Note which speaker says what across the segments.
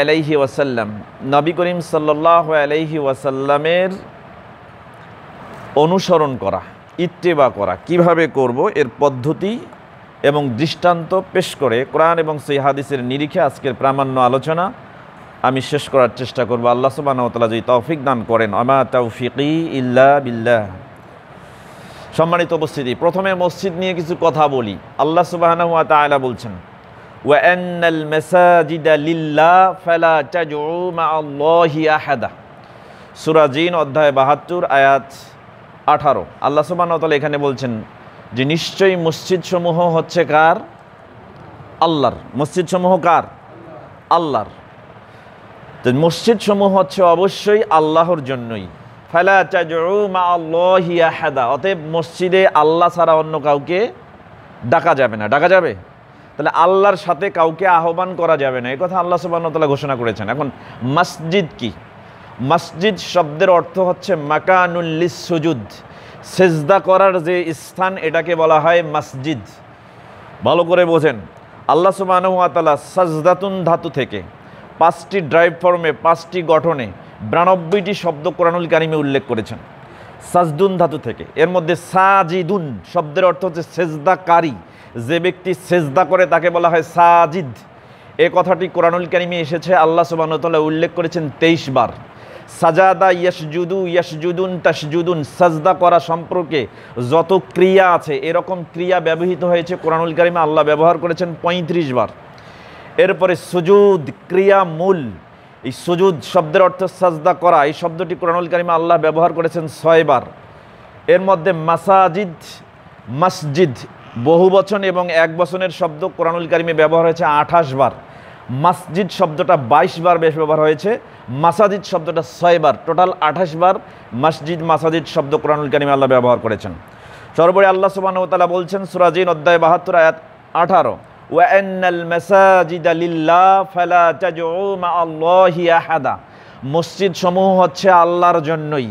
Speaker 1: আলাইহি ওয়াসাল্লাম, নবী করিম সাল্লাল্লাহু আলাইহি ওয়াসাল্লামের অনুসরণ করা, ইত্তেবা করা কিভাবে করব এর পদ্ধতি এবং দৃষ্টান্ত পেশ করে কোরআন এবং সহিহ হাদিসের নিরিখে আজকের প্রামাণ্য আলোচনা আমি শেষ করার চেষ্টা করব। আল্লাহ সুবহানাহু ওয়া তাআলা যদি তৌফিক দান করেন, আমা তাওফিকি ইল্লা বিল্লাহ। সম্মানিত উপস্থিতি, প্রথমে মসজিদ নিয়ে কিছু কথা বলি। আল্লাহ সুবহানাহু ওয়া তাআলা বলছেন, ওয়া আন্নাল মাসাজিদা লিল্লাহ ফালা তাদউ মাআল্লাহি আহাদা। সূরা জিন অধ্যায় ৭২ আয়াত ১৮। আল্লাহ সুবহানাহু ওয়া তাআলা এখানে বলছেন যে নিশ্চয়ই মসজিদসমূহ হচ্ছে কার? আল্লাহর। মসজিদসমূহ কার? আল্লাহর। তো মসজিদসমূহ হচ্ছে অবশ্যই আল্লাহর জন্যই। ফালা তাদউ মাআল্লাহি আহাদা, অতএব মসজিদে আল্লাহ ছাড়া অন্য কাউকে ডাকা যাবে না। ডাকা যাবে? তাহলে আল্লাহর সাথে কাউকে আহ্বান করা যাবে না, এই কথা আল্লাহ সুবহানাহু ওয়া তাআলা ঘোষণা করেছেন। এখন মসজিদ কি? মসজিদ শব্দের অর্থ হচ্ছে মাকানুল লিসসুজুদ, সেজদা করার যে স্থান, এটাকে বলা হয় মসজিদ। ভালো করে বোঝেন, আল্লাহ সুবহানাহু ওয়া তাআলা সাজদাতুন ধাতু থেকে 5টি ড্রাইভ ফর্মে 5টি গঠনে 92টি শব্দ কোরআনুল কারিমে উল্লেখ করেছেন সাজদুন ধাতু থেকে। এর মধ্যে সাজিদুন শব্দের অর্থ হচ্ছে সেজদাকারী, যে ব্যক্তি সেজদা করে তাকে বলা হয় সাজিদ। এ কথাটি কোরআনুল কারিমে এসেছে, আল্লাহ সুবহানাহু ওয়া তাআলা উল্লেখ করেছেন 23 বার। সাজাদা ইয়াসজুদু ইয়াসজুদুন তাসজুদুন, সাজদা করা সম্পর্কে যত ক্রিয়া আছে এরকম ক্রিয়া ব্যবহৃত হয়েছে কোরআনুল কারিমে, আল্লাহ ব্যবহার করেছেন 35 বার। এরপরে সুজুদ, ক্রিয়া মূল, এই সুজুদ শব্দের অর্থ সাজদা করা, এই শব্দটি কোরআনুল কারিমে আল্লাহ ব্যবহার করেছেন 6 বার। এর মধ্যে মাসাজিদ, মসজিদ বহু বচন এবং এক বচনের শব্দ কোরআনুল কারিমে ব্যবহার হয়েছে 28 বার। মসজিদ শব্দটা 22 বার বেশ ব্যবহার হয়েছে, মাসাজিদ শব্দটা 6 বার, টোটাল 28 বার মসজিদ মাসাজিদ শব্দ কোরআনুল কারিমে আল্লাহ ব্যবহার করেছেন। সর্বোপরি আল্লাহ সুবহানাহু ওয়া তাআলা বলছেন সূরা জিন অধ্যায় 72 আয়াত 18, ওয়া আন্নাল মাসাজিদা লিল্লাহ ফালা তাদউ মাআল্লাহি আহাদা, মসজিদ সমূহ হচ্ছে আল্লাহর জন্যই।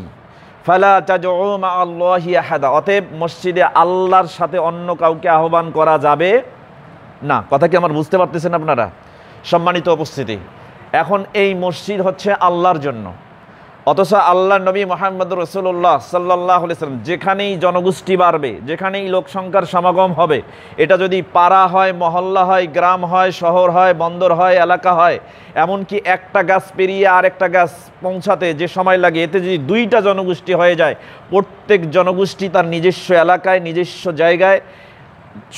Speaker 1: ফালা তাদউ মাআল্লাহি আহাদা, অতএব মসজিদে আল্লাহর সাথে অন্য কাউকে আহ্বান করা যাবে না। কথা কি আমার বুঝতে পারতেছেন আপনারা? সম্মানিত উপস্থিতি, এখন এই মসজিদ হচ্ছে আল্লাহর জন্য, অথচ আল্লাহর নবী মুহাম্মদুর রাসূলুল্লাহ সাল্লাল্লাহু আলাইহি ওয়াসাল্লাম যেখানেই জনগোষ্ঠী বাড়বে, যেখানেই লোক সংখ্যার সমাগম হবে, এটা যদি পাড়া হয়, মহল্লা হয়, গ্রাম হয়, শহর হয়, বন্দর হয়, এলাকা হয়, এমনকি একটা গাছ পেরিয়ে আরেকটা গাছ পৌঁছাতে যে সময় লাগে, এতে যদি 2টা জনগোষ্ঠী হয়ে যায়, প্রত্যেক জনগোষ্ঠী তার নিজস্ব এলাকায় নিজস্ব জায়গায়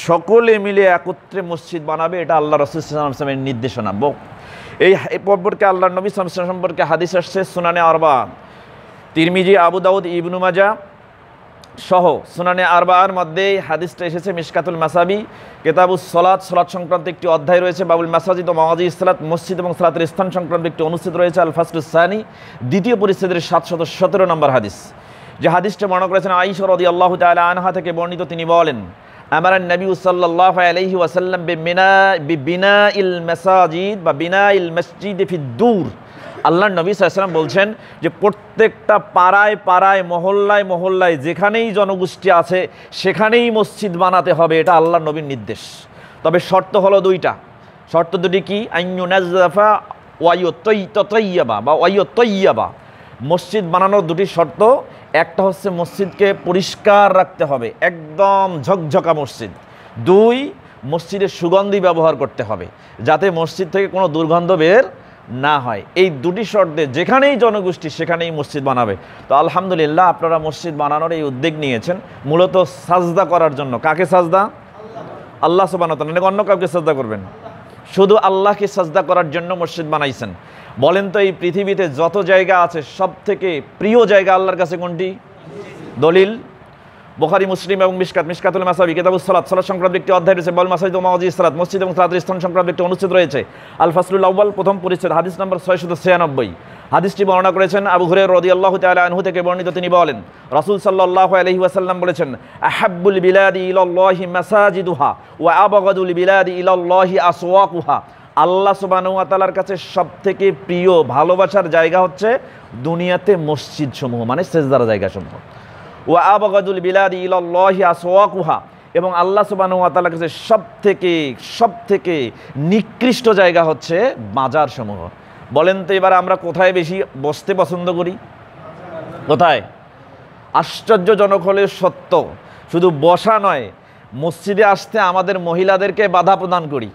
Speaker 1: সকলে মিলে একত্রে মসজিদ বানাবে, এটা আল্লাহ রাসূল সাল্লাল্লাহু আলাইহি ওয়াসাল্লামের নির্দেশনা। এই সম্পর্কে আল্লাহর নবী সাল্লাল্লাহু আলাইহি ওয়াসাল্লাম সম্পর্কে হাদিস আসছে সুনানে আরবা, তিরমিজি, আবু দাউদ, ইবনু মাজাহ সহ সুনানে আরবার মধ্যে হাদিসটা এসেছে। মিশকাতুল মাসাবি কিতাবুস সালাত, সালাত সংক্রান্ত একটি অধ্যায় রয়েছে। বাবুল মাসাজিদ ও মাওয়াজিস সালাত, মসজিদ এবং সালাতের স্থান সংক্রান্ত একটি অনুচ্ছেদ রয়েছে। আল ফাসলুস সানি, দ্বিতীয় পরিচ্ছেদের 717 নম্বর হাদিস। যে হাদিসটা বর্ণনা করেছেন আয়েশা রাদিয়াল্লাহু তাআলা আনহা থেকে বর্ণিত, তিনি বলেন, আমারা নবী সাল্লাল্লাহু আলাইহি ওয়াসাল্লাম বিনাইল মাসাজিদ বা বিনাইল মসজিদ ফি দূর। আল্লাহর নবী সাল্লাল্লাহু আলাইহি ওয়াসাল্লাম বলছেন যে প্রত্যেকটা পাড়ায় পাড়ায়, মহল্লায় মহল্লায় যেখানেই জনগোষ্ঠী আছে সেখানেই মসজিদ বানাতে হবে, এটা আল্লাহর নবীর নির্দেশ। তবে শর্ত হলো 2টা। শর্ত দুটি কি? আইয়ুনাজ্জাফা ওয়া ইউতাইয়াবা বা ওয়াইয়াবা। মসজিদ বানানোর 2টি শর্ত। একটা হচ্ছে মসজিদকে পরিষ্কার রাখতে হবে, একদম ঝকঝকা মসজিদ। 2, মসজিদের সুগন্ধি ব্যবহার করতে হবে যাতে মসজিদ থেকে কোনো দুর্গন্ধ বের না হয়। এই 2টি শর্তে যেখানেই জনগোষ্ঠী সেখানেই মসজিদ বানাবে। তো আলহামদুলিল্লাহ আপনারা মসজিদ বানানোর এই উদ্যোগ নিয়েছেন মূলত সাজদা করার জন্য। কাকে সাজদা? আল্লাহ সুবহানাহু ওয়া তাআলা, অন্য কাউকে সাজদা করবেন? শুধু আল্লাহকে সাজদা করার জন্য মসজিদ বানাইছেন। বলেন তো এই পৃথিবীতে যত জায়গা আছে সব থেকে প্রিয় জায়গা আল্লাহর কাছে কোনটি? দলিল বুখারী, মুসলিম এবং মিশকাতুল মাসাবি, কিতাবুস সালাত, সালাত সংক্রান্ত একটি অধ্যায় রয়েছে। বাবুল মাসাজিদ ও মাওয়াজিস সালাত, মসজিদ এবং সালাতের স্থান সংক্রান্ত একটি অনুচ্ছেদ রয়েছে। আল ফাসলুল আউয়াল, প্রথম পরিচ্ছেদ, হাদিস নম্বর 696। হাদিসটি বর্ণনা করেছেন আবু হুরায়রা রাদিয়াল্লাহু তাআলা আনহু থেকে বর্ণিত, তিনি বলেন, রাসূল সাল্লাল্লাহু আলাইহি ওয়াসাল্লাম বলেছেন, আহাব্বুল বিলাদি ইলাল্লাহি মাসাজিদুহা ওয়া আবগাদুল বিলাদি ইলাল্লাহি আসওয়াকুহা। আল্লাহ সুবহানাহু ওয়া তাআলার কাছে সবথেকে প্রিয় ভালোবাসার জায়গা হচ্ছে দুনিয়াতে মসজিদ সমূহ, মানে সেজদার জায়গা সমূহ। ওয়া আবগাদুল বিলাদি ইলাল্লাহি আসওয়াকুহা, এবং আল্লাহ সুবহানাহু ওয়া তাআলার কাছে সবথেকে নিকৃষ্ট জায়গা হচ্ছে বাজার সমূহ। বলেন তো এবার আমরা কোথায় বেশি বসতে পছন্দ করি? কোথায়? আশ্চর্যজনক হলে সত্য, শুধু বসা নয়, মসজিদে আসতে আমাদের মহিলাদেরকে বাধা প্রদান করি।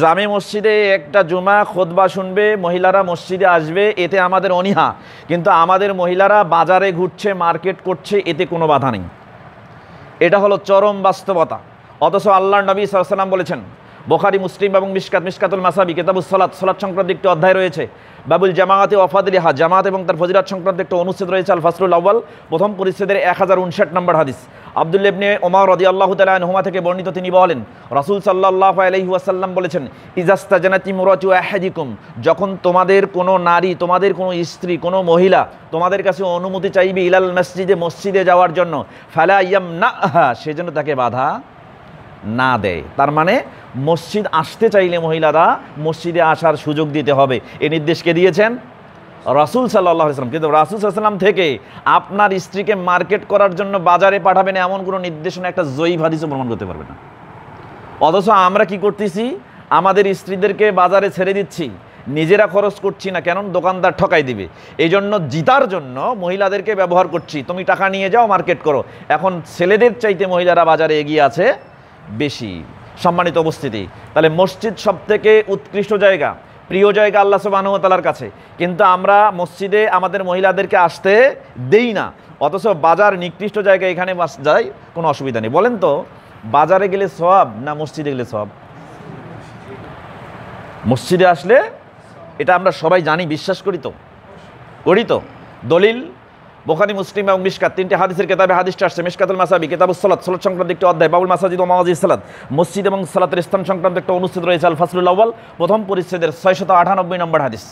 Speaker 1: জামে মসজিদে একটা জুমা খুতবা শুনবে, মহিলারা মসজিদে আসবে, এতে আমাদের অনীহা, কিন্তু আমাদের মহিলারা বাজারে ঘুরছে, মার্কেট করছে, এতে কোনো বাধা নেই। এটা হলো চরম বাস্তবতা। অথচ আল্লাহর নবী সাল্লাল্লাহু আলাইহি ওয়াসাল্লাম বলেছেন, বুখারী, মুসলিম এবং মিশকাতুল মাসাবি, কিতাবুস সালাত, সালাত সংক্রান্ত একটি অধ্যায় রয়েছে, বাবুল জামাআতি ওয়া ফাদলিহা, জামাত এবং তার ফজিলত সংক্রান্ত একটা অনুচ্ছেদ রয়েছে, আল ফাসলুল আউয়াল, প্রথম পরিচ্ছেদের 1059 নম্বর হাদিস। আব্দুল্লাহ ইবনে ওমর রাদিয়াল্লাহু তাআলা আনহুমা থেকে বর্ণিত, তিনি বলেন, রাসূল সাল্লাল্লাহু আলাইহি ওয়াসাল্লাম বলেছেন, ইজাস্তাজানাতি মুরাতু আহাদিকুম, যখন তোমাদের কোনো নারী, তোমাদের কোনো স্ত্রী, কোনো মহিলা তোমাদের কাছে অনুমতি চাইবে ইলাল মসজিদে, মসজিদে যাওয়ার জন্য, ফালা ইয়ামনাহা, সেজন্য তাকে বাধা না দেয়। তার মানে মসজিদ আসতে চাইলে মহিলারা মসজিদে আসার সুযোগ দিতে হবে। এই নির্দেশ কে দিয়েছেন? রাসূল সাল্লাল্লাহু আলাইহি ওয়াসাল্লাম। কিন্তু রাসূল সাল্লাল্লাহু আলাইহি ওয়াসাল্লাম থেকে আপনার স্ত্রীকে মার্কেট করার জন্য বাজারে পাঠাবেন এমন কোনো নির্দেশনা একটা জয়ীফ হাদিসও প্রমাণ করতে পারবে না। অথচ আমরা কি করতেছি? আমাদের স্ত্রীদেরকে বাজারে ছেড়ে দিচ্ছি, নিজেরা খরচ করছি না, কেন? দোকানদার ঠকাই দিবে। এই জন্য জিতার জন্য মহিলাদেরকে ব্যবহার করছি, তুমি টাকা নিয়ে যাও, মার্কেট করো। এখন ছেলেদের চাইতে মহিলারা বাজারে এগিয়ে আছে বেশি। সম্মানিত উপস্থিতি, তাহলে মসজিদ সবথেকে উৎকৃষ্ট জায়গা, প্রিয় জায়গা আল্লাহ সুবহানাহু ওয়া তাআলার কাছে, কিন্তু আমরা মসজিদে আমাদের মহিলাদেরকে আসতে দেই না। অথচ বাজার নিকৃষ্ট জায়গা, এখানে যাই, কোনো অসুবিধা নেই। বলেন তো, বাজারে গেলে সওয়াব না মসজিদে গেলে সওয়াব? মসজিদে আসলে, এটা আমরা সবাই জানি, বিশ্বাস করি তো। দলিল বুখারী, মুসলিম এবং মিশকাত, তিনটি হাদিসের কিতাবে হাদিসটা আসছে। মিশকাতুল মাসাবি, কিতাবুস সালাত, সালাত সংক্রান্ত একটি অধ্যায়, বাবুল মাসাজিদ ওয়া মাওয়াজিস সালাত, মসজিদ এবং সালাতের স্থান সংক্রান্ত একটা অনুচ্ছেদ রয়েছে, আল ফাসলুল আউয়াল, প্রথম পরিচ্ছেদের 698 নম্বর হাদিস।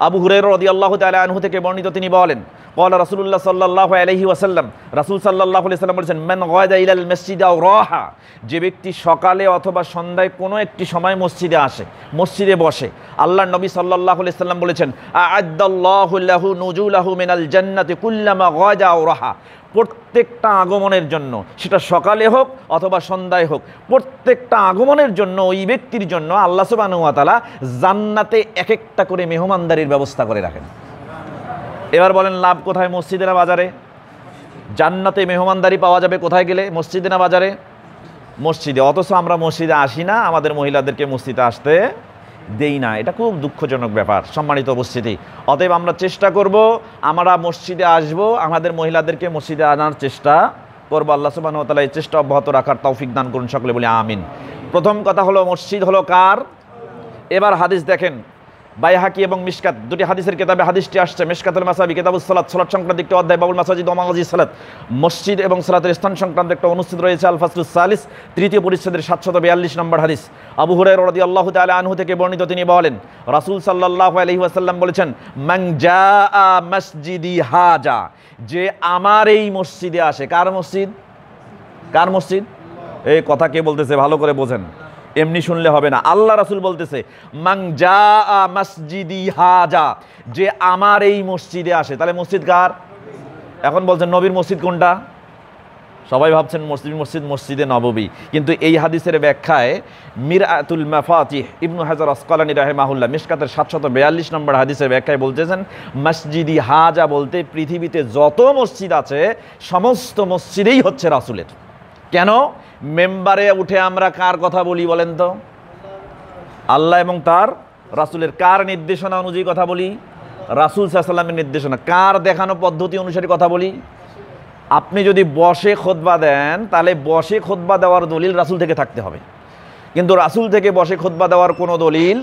Speaker 1: আবু হুরায়রা রাদিয়াল্লাহু তাআলা আনহু থেকে বর্ণিত, তিনি বলেন, ক্বালা রাসূলুল্লাহ সাল্লাল্লাহু আলাইহি ওয়াসাল্লাম, রাসূল সাল্লাল্লাহু আলাইহি ওয়াসাল্লাম বলেছেন, মান গাদা ইলাল মসজিদ আও রাহা, যে ব্যক্তি সকালে অথবা সন্ধ্যায় কোনো একটি সময় মসজিদে আসে, মসজিদে বসে, আল্লাহর নবী সাল্লাল্লাহু আলাইহি ওয়াসাল্লাম বলেছেন, আ'আদ্দাল্লাহু লাহু নুজুলাহু মিনাল জান্নাতি কুল্লামা গাদা আও রাহা, প্রত্যেকটা আগমনের জন্য, সেটা সকালে হোক অথবা সন্ধ্যায় হোক, প্রত্যেকটা আগমনের জন্য ওই ব্যক্তির জন্য আল্লাহ সুবহানাহু ওয়া তাআলা জান্নাতে এক একটা করে মেহমানদারির ব্যবস্থা করে রাখেন। এবার বলেন, লাভ কোথায়? মসজিদে না বাজারে? জান্নাতে মেহমানদারি পাওয়া যাবে কোথায় গেলে? মসজিদে না বাজারে? মসজিদে। অথচ আমরা মসজিদে আসি না, আমাদের মহিলাদেরকে মসজিদে আসতে দেই না। এটা খুব দুঃখজনক ব্যাপার। সম্মানিত উপস্থিতি, অতএব আমরা চেষ্টা করব, আমরা মসজিদে আসব, আমাদের মহিলাদেরকে মসজিদে আনার চেষ্টা করব। আল্লাহ সুবহানাহু ওয়া তাআলা এই চেষ্টা অব্যাহত রাখার তৌফিক দান করুন, সকলে বলি আমিন। প্রথম কথা হলো, মসজিদ হলো কার? এবার হাদিস দেখেন, বাইহাকি এবং মিশকাত, দুটি হাদিসের কিতাবে হাদিসটি আসছে। মিশকাতুল মাসাবি, কিতাবুস সালাত, সালাত সংক্রান্ত একটি অধ্যায়, বাবুল মাসাজিদ ওয়া মাওয়াজিস সালাত, মসজিদ এবং সালাতের স্থান সংক্রান্ত একটা অনুচ্ছেদ রয়েছে, আল ফাসলুস সালিস, তৃতীয় পরিচ্ছেদের 742 নম্বর হাদিস। আবু হুরায়রা রাদিয়াল্লাহু তাআলা আনহু থেকে বর্ণিত, তিনি বলেন, রাসূল সাল্লাল্লাহু আলাইহি ওয়াসাল্লাম বলেছেন, মান জাআ মসজিদি হাজা, যে আমার এই মসজিদে আসে। কার মসজিদ? কার মসজিদ? এই কথা কে বলতেছে? ভালো করে বোঝেন, এমনি শুনলে হবে না। আল্লাহ রাসূল বলতেছে, মান জাআ মসজিদি হাজা, যে আমার এই মসজিদে আসে। তাহলে মসজিদ কার? এখন বলছেন নবীর মসজিদ কোনটা? সবাই ভাবছেন মসজিদে নববী, কিন্তু এই হাদিসের ব্যাখ্যায় মিরআতুল মাফাতিহ ইবনু হাজার আসকালানী রাহিমাহুল্লাহ, মিশকাতের 742 নম্বর হাদিসের ব্যাখ্যায় বলতেছেন, মসজিদি হাজা বলতে পৃথিবীতে যত মসজিদ আছে সমস্ত মসজিদেই হচ্ছে রাসূলের। কেন? মেম্বারে উঠে আমরা কার কথা বলি বলেন তো? আল্লাহ এবং তার রাসূলের। কার নির্দেশনা অনুযায়ী কথা বলি? রাসূল সাল্লাল্লাহু আলাইহি ওয়াসাল্লামের নির্দেশনা। কার দেখানো পদ্ধতি অনুসারে কথা বলি? আপনি যদি বসে খুতবা দেন, তাহলে বসে খুতবা দেওয়ার দলিল রাসূল থেকে থাকতে হবে, কিন্তু রাসূল থেকে বসে খুতবা দেওয়ার কোনো দলিল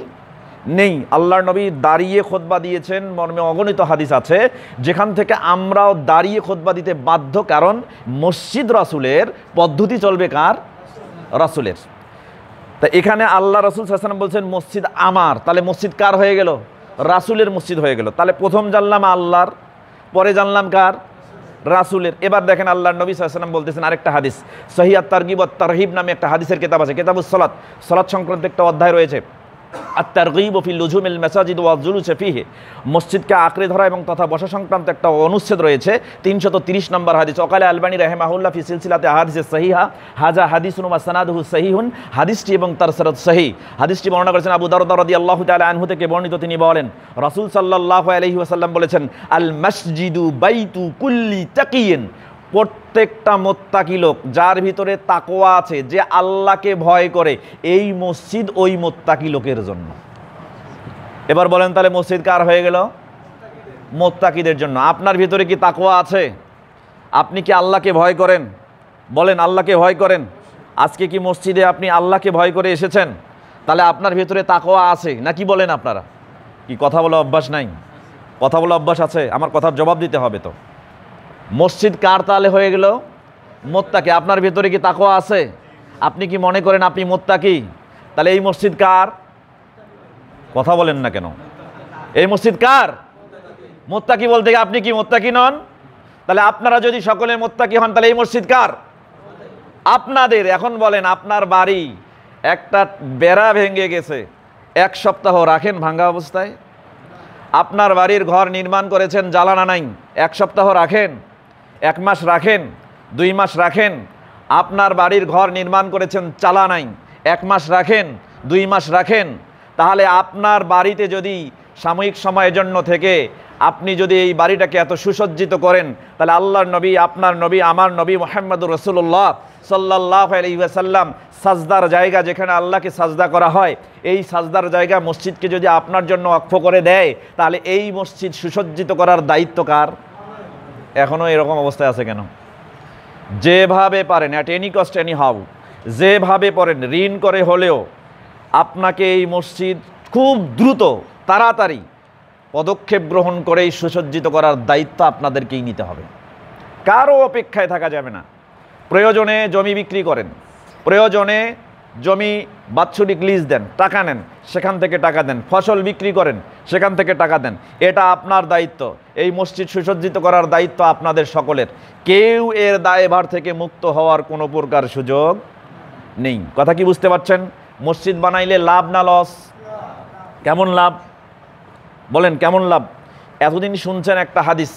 Speaker 1: নেই। আল্লাহর নবী দাঁড়িয়ে খুতবা দিয়েছেন, মর্মে অগণিত হাদিস আছে, যেখান থেকে আমরাও দাঁড়িয়ে খুতবা দিতে বাধ্য, কারণ মসজিদ রাসূলের, পদ্ধতি চলবে কার? রাসূলের। তা এখানে আল্লাহ রাসূল সাল্লাল্লাহু আলাইহি ওয়াসাল্লাম বলছেন মসজিদ আমার, তাহলে মসজিদ কার হয়ে গেল? রাসূলের মসজিদ হয়ে গেল। তাহলে প্রথম জানলাম আল্লাহর, পরে জানলাম কার? রাসূলের। এবার দেখেন আল্লাহর নবী সাল্লাল্লাহু আলাইহি ওয়াসাল্লাম বলতেছেন আরেকটা হাদিস, সহিহ আত-তারগিব ওয়াত তারহিব নামে একটা হাদিসের কিতাব আছে, কিতাবুস সালাত, সালাত সংক্রান্ত একটা অধ্যায় রয়েছে, আত-তারগীব ফি লুজুমিল মাসাজিদ ওয়া জুলুস ফিহি, মসজিদকে আঁকড়ে ধরা এবং তথা বসা সংক্রান্ত একটা অনুচ্ছেদ রয়েছে 330 নম্বর হাদিস। ওয়াকাল আলবানী রাহিমাহুল্লাহ ফি সিলসিলাতে আহাদিস সহিহা হাযা হাদিসুন ওয়া সানাদুহু সহিহুন, হাদিসটি এবং তার সনদ সহিহ। হাদিসটি বর্ণনা করেছেন আবু দারদা রাদিয়াল্লাহু তাআলা আনহু থেকে বর্ণিত, তিনি বলেন রাসূল সাল্লাল্লাহু আলাইহি ওয়াসাল্লাম বলেছেন, আল মসজিদু বাইতু কুল্লি তাকিয়িন, প্রত্যেকটা মুত্তাকি লোক যার ভিতরে তাকওয়া আছে, যে আল্লাহকে ভয় করে, এই মসজিদ ওই মুত্তাকি লোকের জন্য। এবার বলেন তাহলে মসজিদ কার হয়ে গেল? মুত্তাকিদের জন্য। আপনার ভিতরে কি তাকওয়া আছে? আপনি কি আল্লাহকে ভয় করেন? বলেন আল্লাহকে ভয় করেন? আজকে কি মসজিদে আপনি আল্লাহকে ভয় করে এসেছেন? তাহলে আপনার ভিতরে তাকওয়া আছে নাকি? বলেন আপনারা কি কথা বলা অভ্যাস নাই? কথা বলা অভ্যাস আছে? আমার কথার জবাব দিতে হবে তো। মসজিদ কার তাহলে হয়ে গেল? মুত্তাকি। আপনার ভিতরে কি তাকওয়া আছে? আপনি কি মনে করেন আপনি মুত্তাকি? তাহলে এই মসজিদ কার? কথা বলেন না কেন? এই মসজিদ কার? মুত্তাকি বলতে আপনি কি মুত্তাকি নন? তাহলে আপনারা যদি সকলে মুত্তাকি হন, তাহলে এই মসজিদ কার? আপনাদের। এখন বলেন, আপনার বাড়ি একটা বেড়া ভেঙে গেছে, 1 সপ্তাহ রাখেন ভাঙা অবস্থায়? আপনার বাড়ির ঘর নির্মাণ করেছেন, জ্বালানা নাই, 1 সপ্তাহ রাখেন? 1 মাস রাখেন? 2 মাস রাখেন? আপনার বাড়ির ঘর নির্মাণ করেছেন, চালা নাই, 1 মাস রাখেন? 2 মাস রাখেন? তাহলে আপনার বাড়িতে যদি সাময়িক সময়ের জন্য থেকে আপনি যদি এই বাড়িটাকে এত সুসজ্জিত করেন, তাহলে আল্লাহর নবী, আপনার নবী, আমার নবী মুহাম্মদুর রাসূলুল্লাহ সাল্লাল্লাহু আলাইহি ওয়াসাল্লাম সাজদার জায়গা, যেখানে আল্লাহকে সাজদা করা হয়, এই সাজদার জায়গা মসজিদকে যদি আপনার জন্য ওয়াকফ করে দেয়, তাহলে এই মসজিদ সুসজ্জিত করার দায়িত্ব কার? এখনও এরকম অবস্থায় আছে কেন? যেভাবে পারেন, at any cost any how, যেভাবে পারেন ঋণ করে হলেও আপনাকে এই মসজিদ খুব দ্রুত তাড়াতাড়ি পদক্ষেপ গ্রহণ করেই সুসজ্জিত করার দায়িত্ব আপনাদেরকেই নিতে হবে। কারো অপেক্ষায় থাকা যাবে না। প্রয়োজনে জমি বিক্রি করেন, প্রয়োজনে জমি বাৎসরিক লিজ দেন, টাকা নেন, সেখান থেকে টাকা দেন, ফসল বিক্রি করেন, সেখান থেকে টাকা দেন, এটা আপনার দায়িত্ব। এই মসজিদ সুসজ্জিত করার দায়িত্ব আপনাদের সকলের। কেউ এর দায়ভার থেকে মুক্ত হওয়ার কোনো প্রকার সুযোগ নেই। কথা কি বুঝতে পারছেন? মসজিদ বানাইলে লাভ না লস? কেমন লাভ বলেন, কেমন লাভ? এতদিন শুনছেন একটা হাদিস,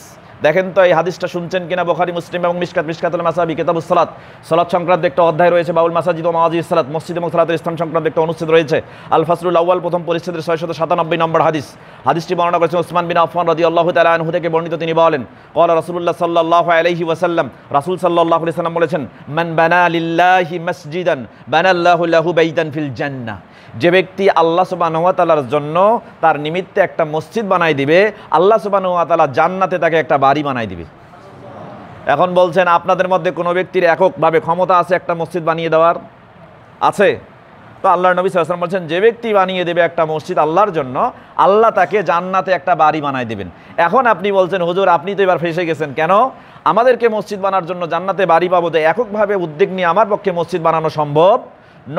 Speaker 1: দেখেন তো এই হাদিসটা শুনছেন কিনা। বুখারী, মুসলিম এবং মিশকাতুল মাসাবি, কিতাবুস সালাত, সালাত সংক্রান্ত একটা অধ্যায় রয়েছে। বাউল মাসাজিদ ওয়া মাওয়াজিস সালাত, মসজিদ এবং সালাতের স্থান সংক্রান্ত একটা অনুচ্ছেদ রয়েছে। আল ফাসলুল আউয়াল, প্রথম পরিচ্ছেদের 697 নম্বর হাদিস। হাদিসটি বর্ণনা করেছেন ওসমান বিন আফফান রাদিয়াল্লাহু তাআলা আনহু থেকে বর্ণিত, তিনি বলেন, ক্বালা রাসূলুল্লাহ সাল্লাল্লাহু আলাইহি ওয়াসাল্লাম, রাসূল সাল্লাল্লাহু আলাইহি ওয়াসাল্লাম বলেছেন, মান বানা লিল্লাহি মাসজিদান বানাল্লাহু লাহু বাইতান ফিল জান্নাহ, যে ব্যক্তি আল্লাহ সুবহানাহু ওয়া তাআলার জন্য তার নিমিত্তে একটা মসজিদ বানাই দিবে, আল্লাহ সুবহানাহু ওয়া তাআলা জান্নাতে তাকে একটা বাড়ি বানাই দিবে। এখন বলছেন আপনাদের মধ্যে কোনো ব্যক্তির এককভাবে ক্ষমতা আছে একটা মসজিদ বানিয়ে দেওয়ার? আছে? তো আল্লাহর নবী সাল্লাল্লাহু আলাইহি ওয়াসাল্লাম বলছেন, যে ব্যক্তি বানিয়ে দেবে একটা মসজিদ আল্লাহর জন্য, আল্লাহ তাকে জান্নাতে একটা বাড়ি বানাই দেবেন। এখন আপনি বলছেন, হুজুর আপনি তো এবার ফেঁসে গেছেন, কেন? আমাদেরকে মসজিদ বানার জন্য জান্নাতে বাড়ি পাবো, তো এককভাবে উদ্যোগ নিয়ে আমার পক্ষে মসজিদ বানানো সম্ভব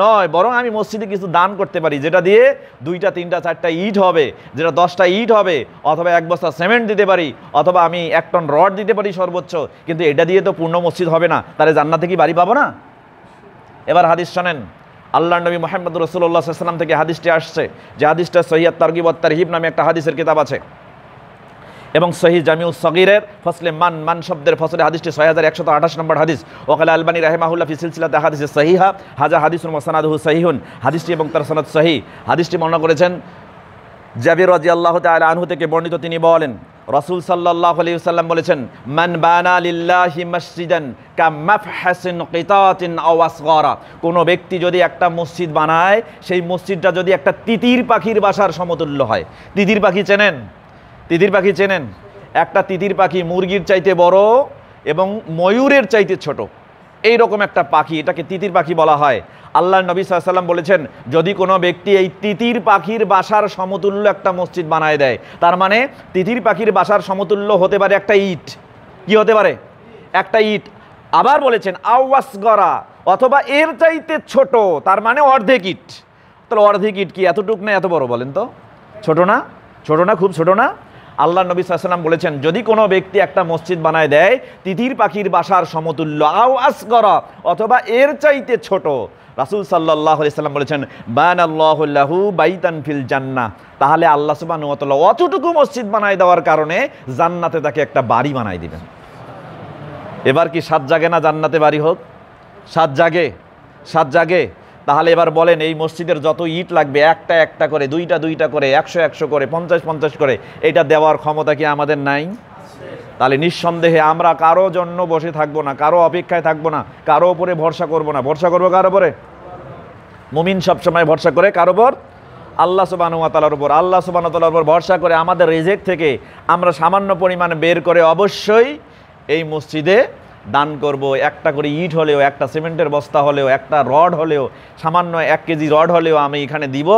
Speaker 1: নয়। বরং আমি মসজিদে কিছু দান করতে পারি, যেটা দিয়ে 2টা 3টা 4টা ইট হবে, যেটা 10টা ইট হবে, অথবা 1 বস্তা সিমেন্ট দিতে পারি, অথবা আমি 1 টন রড দিতে পারি সর্বোচ্চ, কিন্তু এটা দিয়ে তো পূর্ণ মসজিদ হবে না। তাহলে জান্নাতে কি বাড়ি পাবো না? এবার হাদিস শোনেন। আল্লাহর নবী মুহাম্মদ রাসূলুল্লাহ সাল্লাল্লাহু আলাইহি ওয়াসাল্লাম থেকে হাদিসটি আসছে, যে হাদিসটা সহিহ আত-তারগিব ওয়াত তারহিব নামে একটা হাদিসের কিতাব আছে, এবং সহিহ জামিউস সগীরের ফসলে মান শব্দের ফসলে হাদিসটি 6128 নম্বর হাদিস। ওয়াকাল আলবানী রাহিমাহুল্লাহ ফি সিলসিলাতে আহাদিস সহিহা হাযা হাদিসুন ওয়া সানাদুহু সহিহুন, হাদিসটি এবং তার সনদ সহিহ। হাদিসটি বর্ণনা করেছেন জাবির রাদিয়াল্লাহু তাআলা আনহু থেকে বর্ণিত, তিনি বলেন, রাসূল সাল্লাল্লাহু আলাইহি ওয়াসাল্লাম বলেছেন, মান বানা লিল্লাহি মসজিদান কামাফহাসিন কিতাতিন আও আসগারা, কোনো ব্যক্তি যদি একটা মসজিদ বানায়, সেই মসজিদটা যদি একটা তিতির পাখির বাসার সমতুল্য হয়। তিতির পাখি চেনেন? তিতির পাখি চেনেন? একটা তিতির পাখি মুরগির চাইতে বড় এবং ময়ূরের চাইতে ছোট, এই রকম একটা পাখি, এটাকে তিতির পাখি বলা হয়। আল্লাহর নবী সাল্লাল্লাহু আলাইহি ওয়াসাল্লাম বলেছেন, যদি কোনো ব্যক্তি এই তিতির পাখির বাসার সমতুল্য একটা মসজিদ বানায় দেয়, তার মানে তিতির পাখির বাসার সমতুল্য হতে পারে একটা ইট। কি হতে পারে? একটা ইট। আবার বলেছেন আওয়াসগরা, অথবা এর চাইতে ছোট, তার মানে অর্ধেক ইট। তাহলে অর্ধেক ইট কি এতটুক না এত বড়? বলেন তো, ছোট না? ছোট না? খুব ছোট না? আল্লাহ নবী সাল্লাল্লাহু আলাইহি ওয়াসাল্লাম বলেছেন, যদি কোনো ব্যক্তি একটা মসজিদ বানায় দেয় তিতির পাখির বাসার সমতুল্য, আও আসগরা, অথবা এর চাইতে ছোট, রাসূল সাল্লাল্লাহু আলাইহি সাল্লাম বলেছেন বানাল্লাহু লাহু বাইতান ফিল জান্নাহ, তাহলে আল্লাহ সুবহানাহু ওয়া তাআলা অতটুকু মসজিদ বানায় দেওয়ার কারণে জান্নাতে তাকে একটা বাড়ি বানায় দিবেন। এবার কি সাত জাগে না জান্নাতে বাড়ি হোক? সাত জাগে, সাত জাগে। তাহলে এবার বলেন এই মসজিদের যত ইট লাগবে একটা একটা করে, দুইটা দুইটা করে, 100 100 করে, 50 50 করে, এটা দেওয়ার ক্ষমতা কি আমাদের নাই? তাহলে নিঃসন্দেহে আমরা কারো জন্য বসে থাকবো না, কারো অপেক্ষায় থাকবো না, কারো উপরে ভরসা করবো না। ভরসা করবো কার উপরে? মুমিন সবসময় ভরসা করে কার উপর? আল্লাহ সুবহানাহু ওয়া তাআলার উপর। আল্লাহ সুবহানাহু ওয়া তাআলার উপর ভরসা করে আমাদের রিজিক থেকে আমরা সামান্য পরিমাণ বের করে অবশ্যই এই মসজিদে দান করব। একটা করে ইট হলেও, একটা সিমেন্টের বস্তা হলেও, একটা রড হলেও, সামান্য 1 কেজি রড হলেও আমি এখানে দিব,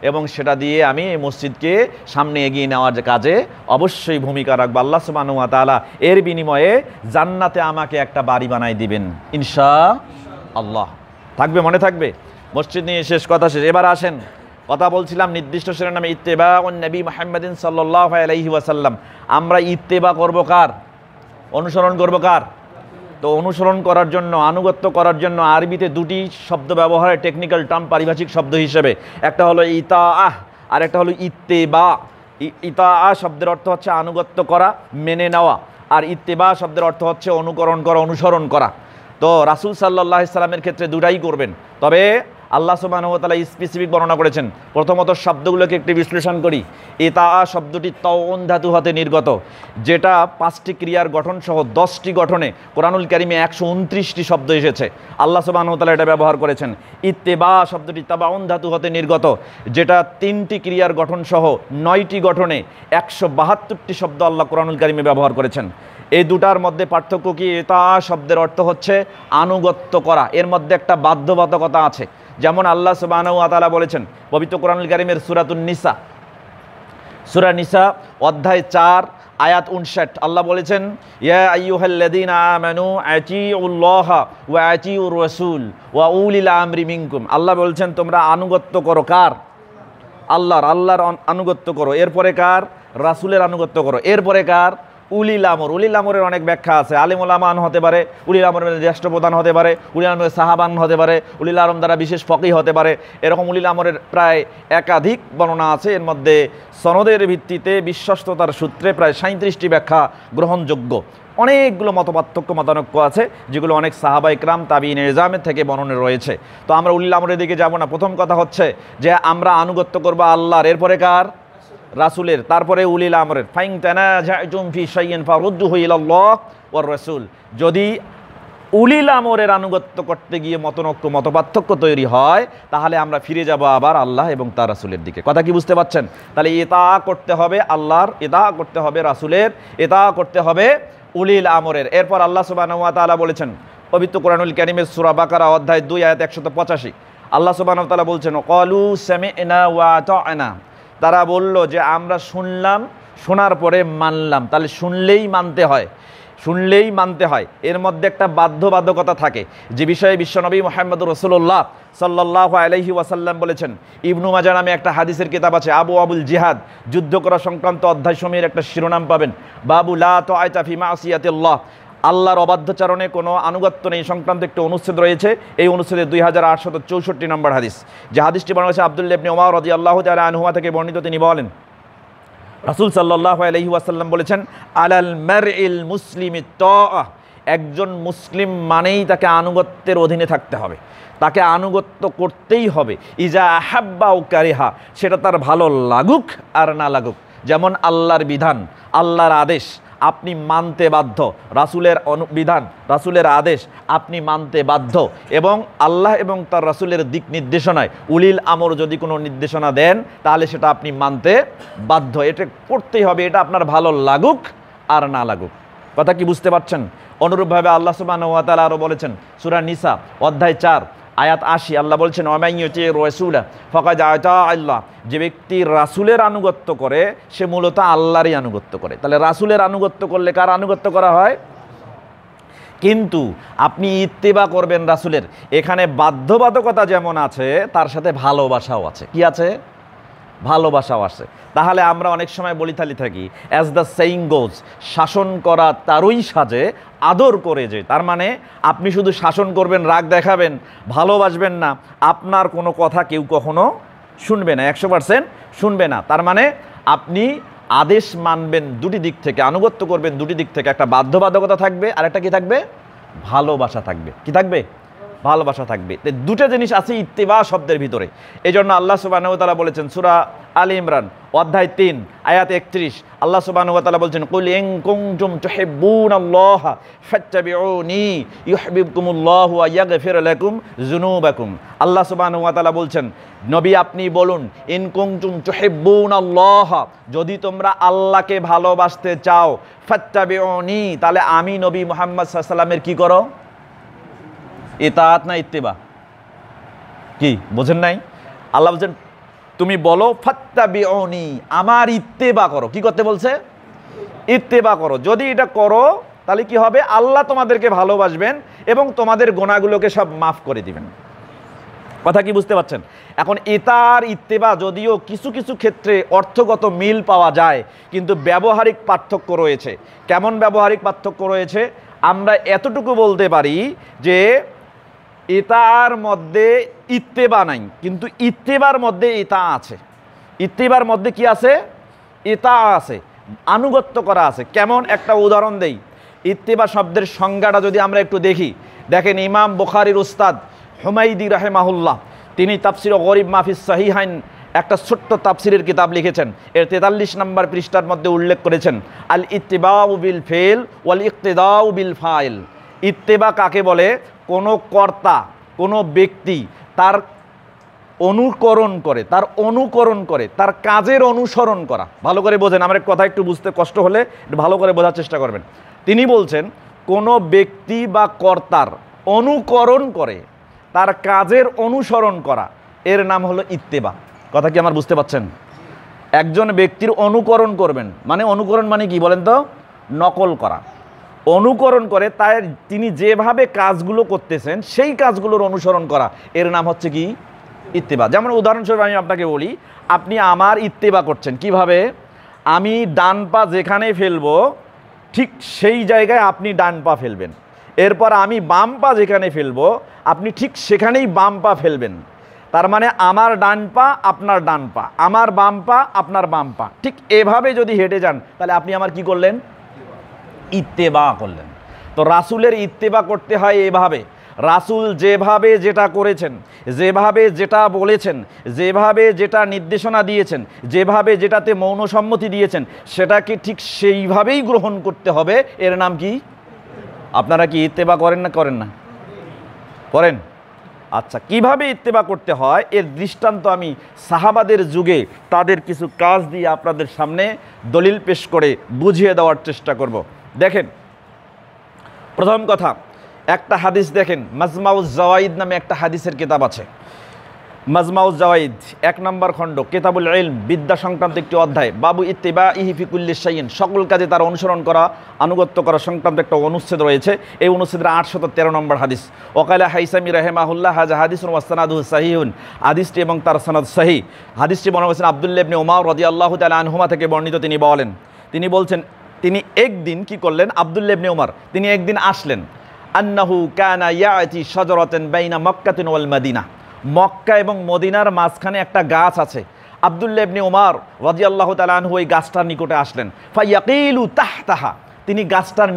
Speaker 1: এবং সেটা দিয়ে আমি এই মসজিদকে সামনে এগিয়ে নেওয়ার কাজে অবশ্যই ভূমিকা রাখবো। আল্লাহ সুবহানাহু ওয়া তাআলা এর বিনিময়ে জান্নাতে আমাকে একটা বাড়ি বানাই দিবেন ইনশাআল্লাহ। থাকবে, মনে থাকবে? মসজিদ নিয়ে শেষ, কথা শেষ। এবার আসেন, কথা বলছিলাম নির্দিষ্ট শিরোনামে ইত্তেবাউন নবী মুহাম্মাদিন সাল্লাল্লাহু আলাইহি ওয়াসাল্লাম। আমরা ইত্তেবা করব কার? অনুসরণ করব কার? তো অনুসরণ করার জন্য, আনুগত্য করার জন্য আরবিতে দুটি শব্দ ব্যবহারের টেকনিক্যাল টার্ম পারিভাষিক শব্দ হিসেবে, একটা হলো ইতাআহ আর একটা হলো ইত্তেবা। ইতাআহ শব্দের অর্থ হচ্ছে আনুগত্য করা, মেনে নেওয়া, আর ইত্তেবা শব্দের অর্থ হচ্ছে অনুকরণ করা, অনুসরণ করা। তো রাসূল সাল্লাল্লাহু আলাইহি সাল্লামের ক্ষেত্রে দুটাই করবেন, তবে আল্লাহ সুবহানাহু ওয়া তাআলা স্পেসিফিক বর্ণনা করেছেন। প্রথমত শব্দগুলোকে একটু বিশ্লেষণ করি। ইতাআ শব্দটি তাউন ধাতু হতে নির্গত, যেটা 5টি ক্রিয়ার গঠন সহ 10টি গঠনে কোরআনুল কারীমে 129টি শব্দ এসেছে। আল্লাহ সুবহানাহু ওয়া তাআলা এটা ব্যবহার করেছেন। ইত্তেবা শব্দটি তাবাউন ধাতু হতে নির্গত, যেটা 3টি ক্রিয়ার গঠন সহ 9টি গঠনে 172টি শব্দ আল্লাহ কোরআনুল কারীমে ব্যবহার করেছেন। এই দুটার মধ্যে পার্থক্য কি? ইতাআ শব্দের অর্থ হচ্ছে আনুগত্য করা, এর মধ্যে একটা বাধ্যবাধকতা আছে। যেমন আল্লাহ সুবহানাহু ওয়া তাআলা বলেছেন পবিত্র কোরআনুল কারীমের সূরা নিসা অধ্যায় 4 আয়াত 59, আল্লাহ বলেছেন ইয়া আইয়ুহাল্লাযীনা আমানু আতিউল্লাহা ওয়া আতিউর রাসূল ওয়া উলিল আমরি মিনকুম। আল্লাহ বলছেন তোমরা আনুগত্য করো কার? আল্লাহর আনুগত্য করো। এরপরে কার? রাসূলের আনুগত্য করো। এরপরে কার? উলিল আমর। উলিল আমরের অনেক ব্যাখ্যা আছে। আলিম উলামান হতে পারে, উলিল আমরের জ্যেষ্ঠ প্রধান হতে পারে, উলিল আমরের সাহাবান হতে পারে, উলিল আমর দ্বারা বিশেষ ফকিহ হতে পারে। এরকম উলিল আমরের প্রায় একাধিক বর্ণনা আছে। এর মধ্যে সনদের ভিত্তিতে বিশ্বস্ততার সূত্রে প্রায় 37টি ব্যাখ্যা গ্রহণযোগ্য। অনেকগুলো মতপার্থক্য, মতানৈক্য আছে, যেগুলো অনেক সাহাবা ইকরাম, তাবিঈন ইজমামের থেকে বর্ণনা রয়েছে। তো আমরা উলিল আমরের দিকে যাব না। প্রথম কথা হচ্ছে যে আমরা আনুগত্য করব আল্লাহর, এরপরে কার? রাসূলের, তারপরে উলিল আমরের। ফাইন তানাজাতুম ফি শাইইন ফারুদ্দুহু ইলাল্লাহ ওয়ার রাসূল। যদি উলিল আমরের আনুগত্য করতে গিয়ে মতপার্থক্য তৈরি হয়, তাহলে আমরা ফিরে যাব আবার আল্লাহ এবং তার রাসূলের দিকে। কথা কি বুঝতে পারছেন? তাহলে ইতাআ করতে হবে আল্লাহর, ইতাআ করতে হবে রাসূলের, ইতাআ করতে হবে উলিল আমরের। এরপর আল্লাহ সুবহানাহু ওয়া তাআলা বলেছেন পবিত্র কোরআনুল কারীমের সূরা বাকারা অধ্যায় 2 আয়াত 185, আল্লাহ সুবহানাহু ওয়া তাআলা বলছেন ক্বালু সামি'না ওয়া আতা'না। তারা বলল যে আমরা শুনলাম, শোনার পরে মানলাম। তাহলে শুনলেই মানতে হয়, শুনলেই মানতে হয়। এর মধ্যে একটা বাধ্যবাধকতা থাকে, যে বিষয়ে বিশ্বনবী মুহাম্মদুর রাসূলুল্লাহ সাল্লাল্লাহু আলাইহি ওয়াসাল্লাম বলেছেন। ইবনু মাজাহ নামে একটা হাদিসের কিতাব আছে, আবুল জিহাদ, যুদ্ধ করা সংক্রান্ত অধ্যায়সমূহের একটা শিরোনাম পাবেন, বাবু লা তাআতা ফি মাসিয়াতিল্লাহ। আল্লাহর অবাধ্যচারণে কোনো আনুগত্য নেই সংক্রান্ত একটি অনুচ্ছেদ রয়েছে। এই অনুচ্ছেদে 2864 নম্বর হাদিস, যে হাদিসটি বর্ণনা হয়েছে আব্দুল্লাহ ইবনে ওমর রাদিয়াল্লাহু তাআলা আনহুমা থেকে বর্ণিত। তিনি বলেন রাসূল সাল্লাল্লাহু আলাইহি ওয়াসাল্লাম বলেছেন আলাল মারইল মুসলিমি তাআ। একজন মুসলিম মানেই তাকে আনুগত্যের অধীনে থাকতে হবে, তাকে আনুগত্য করতেই হবে। ইজা আহাব্বা ও কারিহা, সেটা তার ভালো লাগুক আর না লাগুক। যেমন আল্লাহর বিধান, আল্লাহর আদেশ আপনি মানতে বাধ্য, রাসূলের বিধান, রাসূলের আদেশ আপনি মানতে বাধ্য, এবং আল্লাহ এবং তার রাসূলের দিক নির্দেশনায় উলিল আমর যদি কোনো নির্দেশনা দেন, তাহলে সেটা আপনি মানতে বাধ্য। এটা করতেই হবে, এটা আপনার ভালো লাগুক আর না লাগুক। কথা কি বুঝতে পারছেন? অনুরূপভাবে আল্লাহ সুবহানাহু ওয়া তাআলা আরও বলেছেন সূরা নিসা অধ্যায় 4 আয়াত 80, আল্লাহ বলছেন ওয়া মান ইউতির রাসূলা ফাকাদ আতা আল্লাহ। যে ব্যক্তি রাসূলের আনুগত্য করে সে মূলত আল্লাহরই আনুগত্য করে। তাহলে রাসূলের আনুগত্য করলে কার আনুগত্য করা হয়? কিন্তু আপনি ইত্তেবা করবেন রাসূলের, এখানে বাধ্যবাধকতা যেমন আছে তার সাথে ভালোবাসাও আছে। কি আছে? ভালোবাসাও আসে। তাহলে আমরা অনেক সময় বলি থাকি, অ্যাজ দ্য সেইং গোজ, শাসন করা তারই সাজে আদর করে যে। তার মানে আপনি শুধু শাসন করবেন, রাগ দেখাবেন, ভালোবাসবেন না, আপনার কোনো কথা কেউ কখনো শুনবে না, 100% শুনবে না। তার মানে আপনি আদেশ মানবেন দুটি দিক থেকে, আনুগত্য করবেন দুটি দিক থেকে। একটা বাধ্যবাধকতা থাকবে, আর একটা কি থাকবে? ভালোবাসা থাকবে। কি থাকবে? ভালোবাসা থাকবে। দুটো জিনিস আছে ইত্তেবা শব্দের ভিতরে। এই জন্য আল্লাহ সুবহানাহু ওয়া তাআলা বলেছেন সূরা আলী ইমরান অধ্যায় 3 আয়াত 31, আল্লাহ সুবহানাহু ওয়া তাআলা বলছেন, কুল ইন কুনতুম তুহিব্বুনাল্লাহা ফাত্তাবিউনি ইউহিব্বুকুমুল্লাহু ওয়া ইয়াগফির লাকুম যুনুবাকুম। আল্লাহ সুবহানাহু ওয়া তাআলা বলছেন, নবী আপনি বলুন, ইন কুনতুম তুহিব্বুনাল্লাহা, যদি তোমরা আল্লাহকে ভালোবাসতে চাও, ফাত্তাবিউনি, তাহলে আমি নবী মুহাম্মদ সাল্লাল্লাহু আলাইহি ওয়াসাল্লামের কি করো? ইতাআত না ইত্তেবা? কি বোঝেন নাই? আল্লাহ বলছেন তুমি বলো ফাত্তাবিউনি, আমার ইত্তেবা করো। কি করতে বলছে? ইত্তেবা করো। যদি এটা করো তাহলে কি হবে? আল্লাহ তোমাদেরকে ভালোবাসবেন এবং তোমাদের গুনাহগুলোকে সব মাফ করে দিবেন। কথা কি বুঝতে পারছেন? এখন ইতার ইত্তেবা যদিও কিছু কিছু ক্ষেত্রে অর্থগত মিল পাওয়া যায়, কিন্তু ব্যবহারিক পার্থক্য রয়েছে। কেমন ব্যবহারিক পার্থক্য রয়েছে? আমরা এতটুকু বলতে পারি যে ইতার মধ্যে ইত্তেবা নাই, কিন্তু ইত্তেবার মধ্যে ইতা আছে। ইত্তেবার মধ্যে কি আছে? ইতা আছে, আনুগত্য করা আছে। কেমন? একটা উদাহরণ দেই। ইত্তেবা শব্দের সংজ্ঞাটা যদি আমরা একটু দেখি, দেখেন ইমাম বুখারীর উস্তাদ হুমাইদি রাহিমাহুল্লাহ, তিনি তাফসির গরিব মাফিস সহিহাইন একটা ছোট্ট তাফসিরের কিতাব লিখেছেন। এর 43 নম্বর পৃষ্ঠার মধ্যে উল্লেখ করেছেন, আল ইত্তিবাউ বিল ফেল ওয়াল ইক্তিদাউ বিল ফাইল। ইত্তেবা কাকে বলে? কোনো কর্তা, কোনো ব্যক্তি তার অনুকরণ করে, তার কাজের অনুসরণ করা। ভালো করে বোঝেন, আমার কথা একটু বুঝতে কষ্ট হলে একটু ভালো করে বোঝার চেষ্টা করবেন। তিনি বলছেন কোনো ব্যক্তি বা কর্তার অনুকরণ করে, তার কাজের অনুসরণ করা, এর নাম হলো ইত্তেবা। কথা কি আমার বুঝতে পাচ্ছেন? একজন ব্যক্তির অনুকরণ করবেন, মানে অনুকরণ মানে কি বলেন তো? নকল করা। অনুকরণ করে তাই তিনি যেভাবে কাজগুলো করতেছেন সেই কাজগুলোর অনুসরণ করা, এর নাম হচ্ছে কি? ইত্তেবা। যেমন উদাহরণস্বরূপ আমি আপনাকে বলি, আপনি আমার ইত্তেবা করছেন কিভাবে? আমি ডান পা যেখানে ফেলবো ঠিক সেই জায়গায় আপনি ডান পা ফেলবেন। এরপর আমি বাম পা যেখানে ফেলবো আপনি ঠিক সেখানেই বাম পা ফেলবেন। তার মানে আমার ডান পা আপনার ডান পা, আমার বাম পা আপনার বাম পা, ঠিক এভাবে যদি হেঁটে যান তাহলে আপনি আমার কি করলেন? ইত্তেবা করলেন। তো রাসূলের ইত্তেবা করতে হয় এভাবে। রাসূল যেভাবে যেটা করেছেন, যেভাবে যেটা বলেছেন, যেভাবে যেটা নির্দেশনা দিয়েছেন, যেভাবে যেটাতে মৌন সম্মতি দিয়েছেন, সেটাকে ঠিক সেইভাবেই গ্রহণ করতে হবে। এর নাম কি? আপনারা কি ইত্তেবা করেন না করেন না? করেন? আচ্ছা, কিভাবে ইত্তেবা করতে হয় এর দৃষ্টান্ত আমি সাহাবাদের যুগে তাদের কিছু কাজ দিয়ে আপনাদের সামনে দলিল পেশ করে বুঝিয়ে দেওয়ার চেষ্টা করব। দেখেন, প্রথম কথা, একটা হাদিস দেখেন, মাজমাউজ জাওয়াইদ নামে একটা হাদিসের কিতাব আছে। মাজমাউজ জাওয়াইদ 1 নম্বর খণ্ড, কিতাবুল ইলম, বিদ্যা সংক্রান্ত একটি অধ্যায়, বাবু ইত্তিবাইহি ফি কুল্লি শাইইন, সকল কাজে তার অনুসরণ করা, আনুগত্য করা সংক্রান্ত একটা অনুচ্ছেদ রয়েছে। এই অনুচ্ছেদের 813 নম্বর হাদিস। ওয়াকালা হাইসামি রাহিমাহুল্লাহ হাযা হাদিসুন ওয়া সানাদুহু সাহিহুন, হাদিসটি এবং তার সনদ সহিহ। হাদিসটি বর্ণনা করেছেন আব্দুল্লাহ ইবনে উমর রাদিয়াল্লাহু তাআলা আনহুমা থেকে বর্ণিত। তিনি বলছেন তিনি একদিন কি করলেন? আব্দুল্লাহ ইবনে উমর তিনি একদিন আসলেন, আন্নাহু কানা ইয়াতি শাজারাতান বাইনা মক্কাতিন ওয়াল মাদিনা, মক্কা এবং মদিনার মাঝখানে একটা গাছ আছে। আব্দুল্লাহ ইবনে উমর রাদিয়াল্লাহু তাআলা আনহু ওই গাছটার নিকটে আসলেন। ফায়াকিলু তাহতাহা, তিনি গাছটার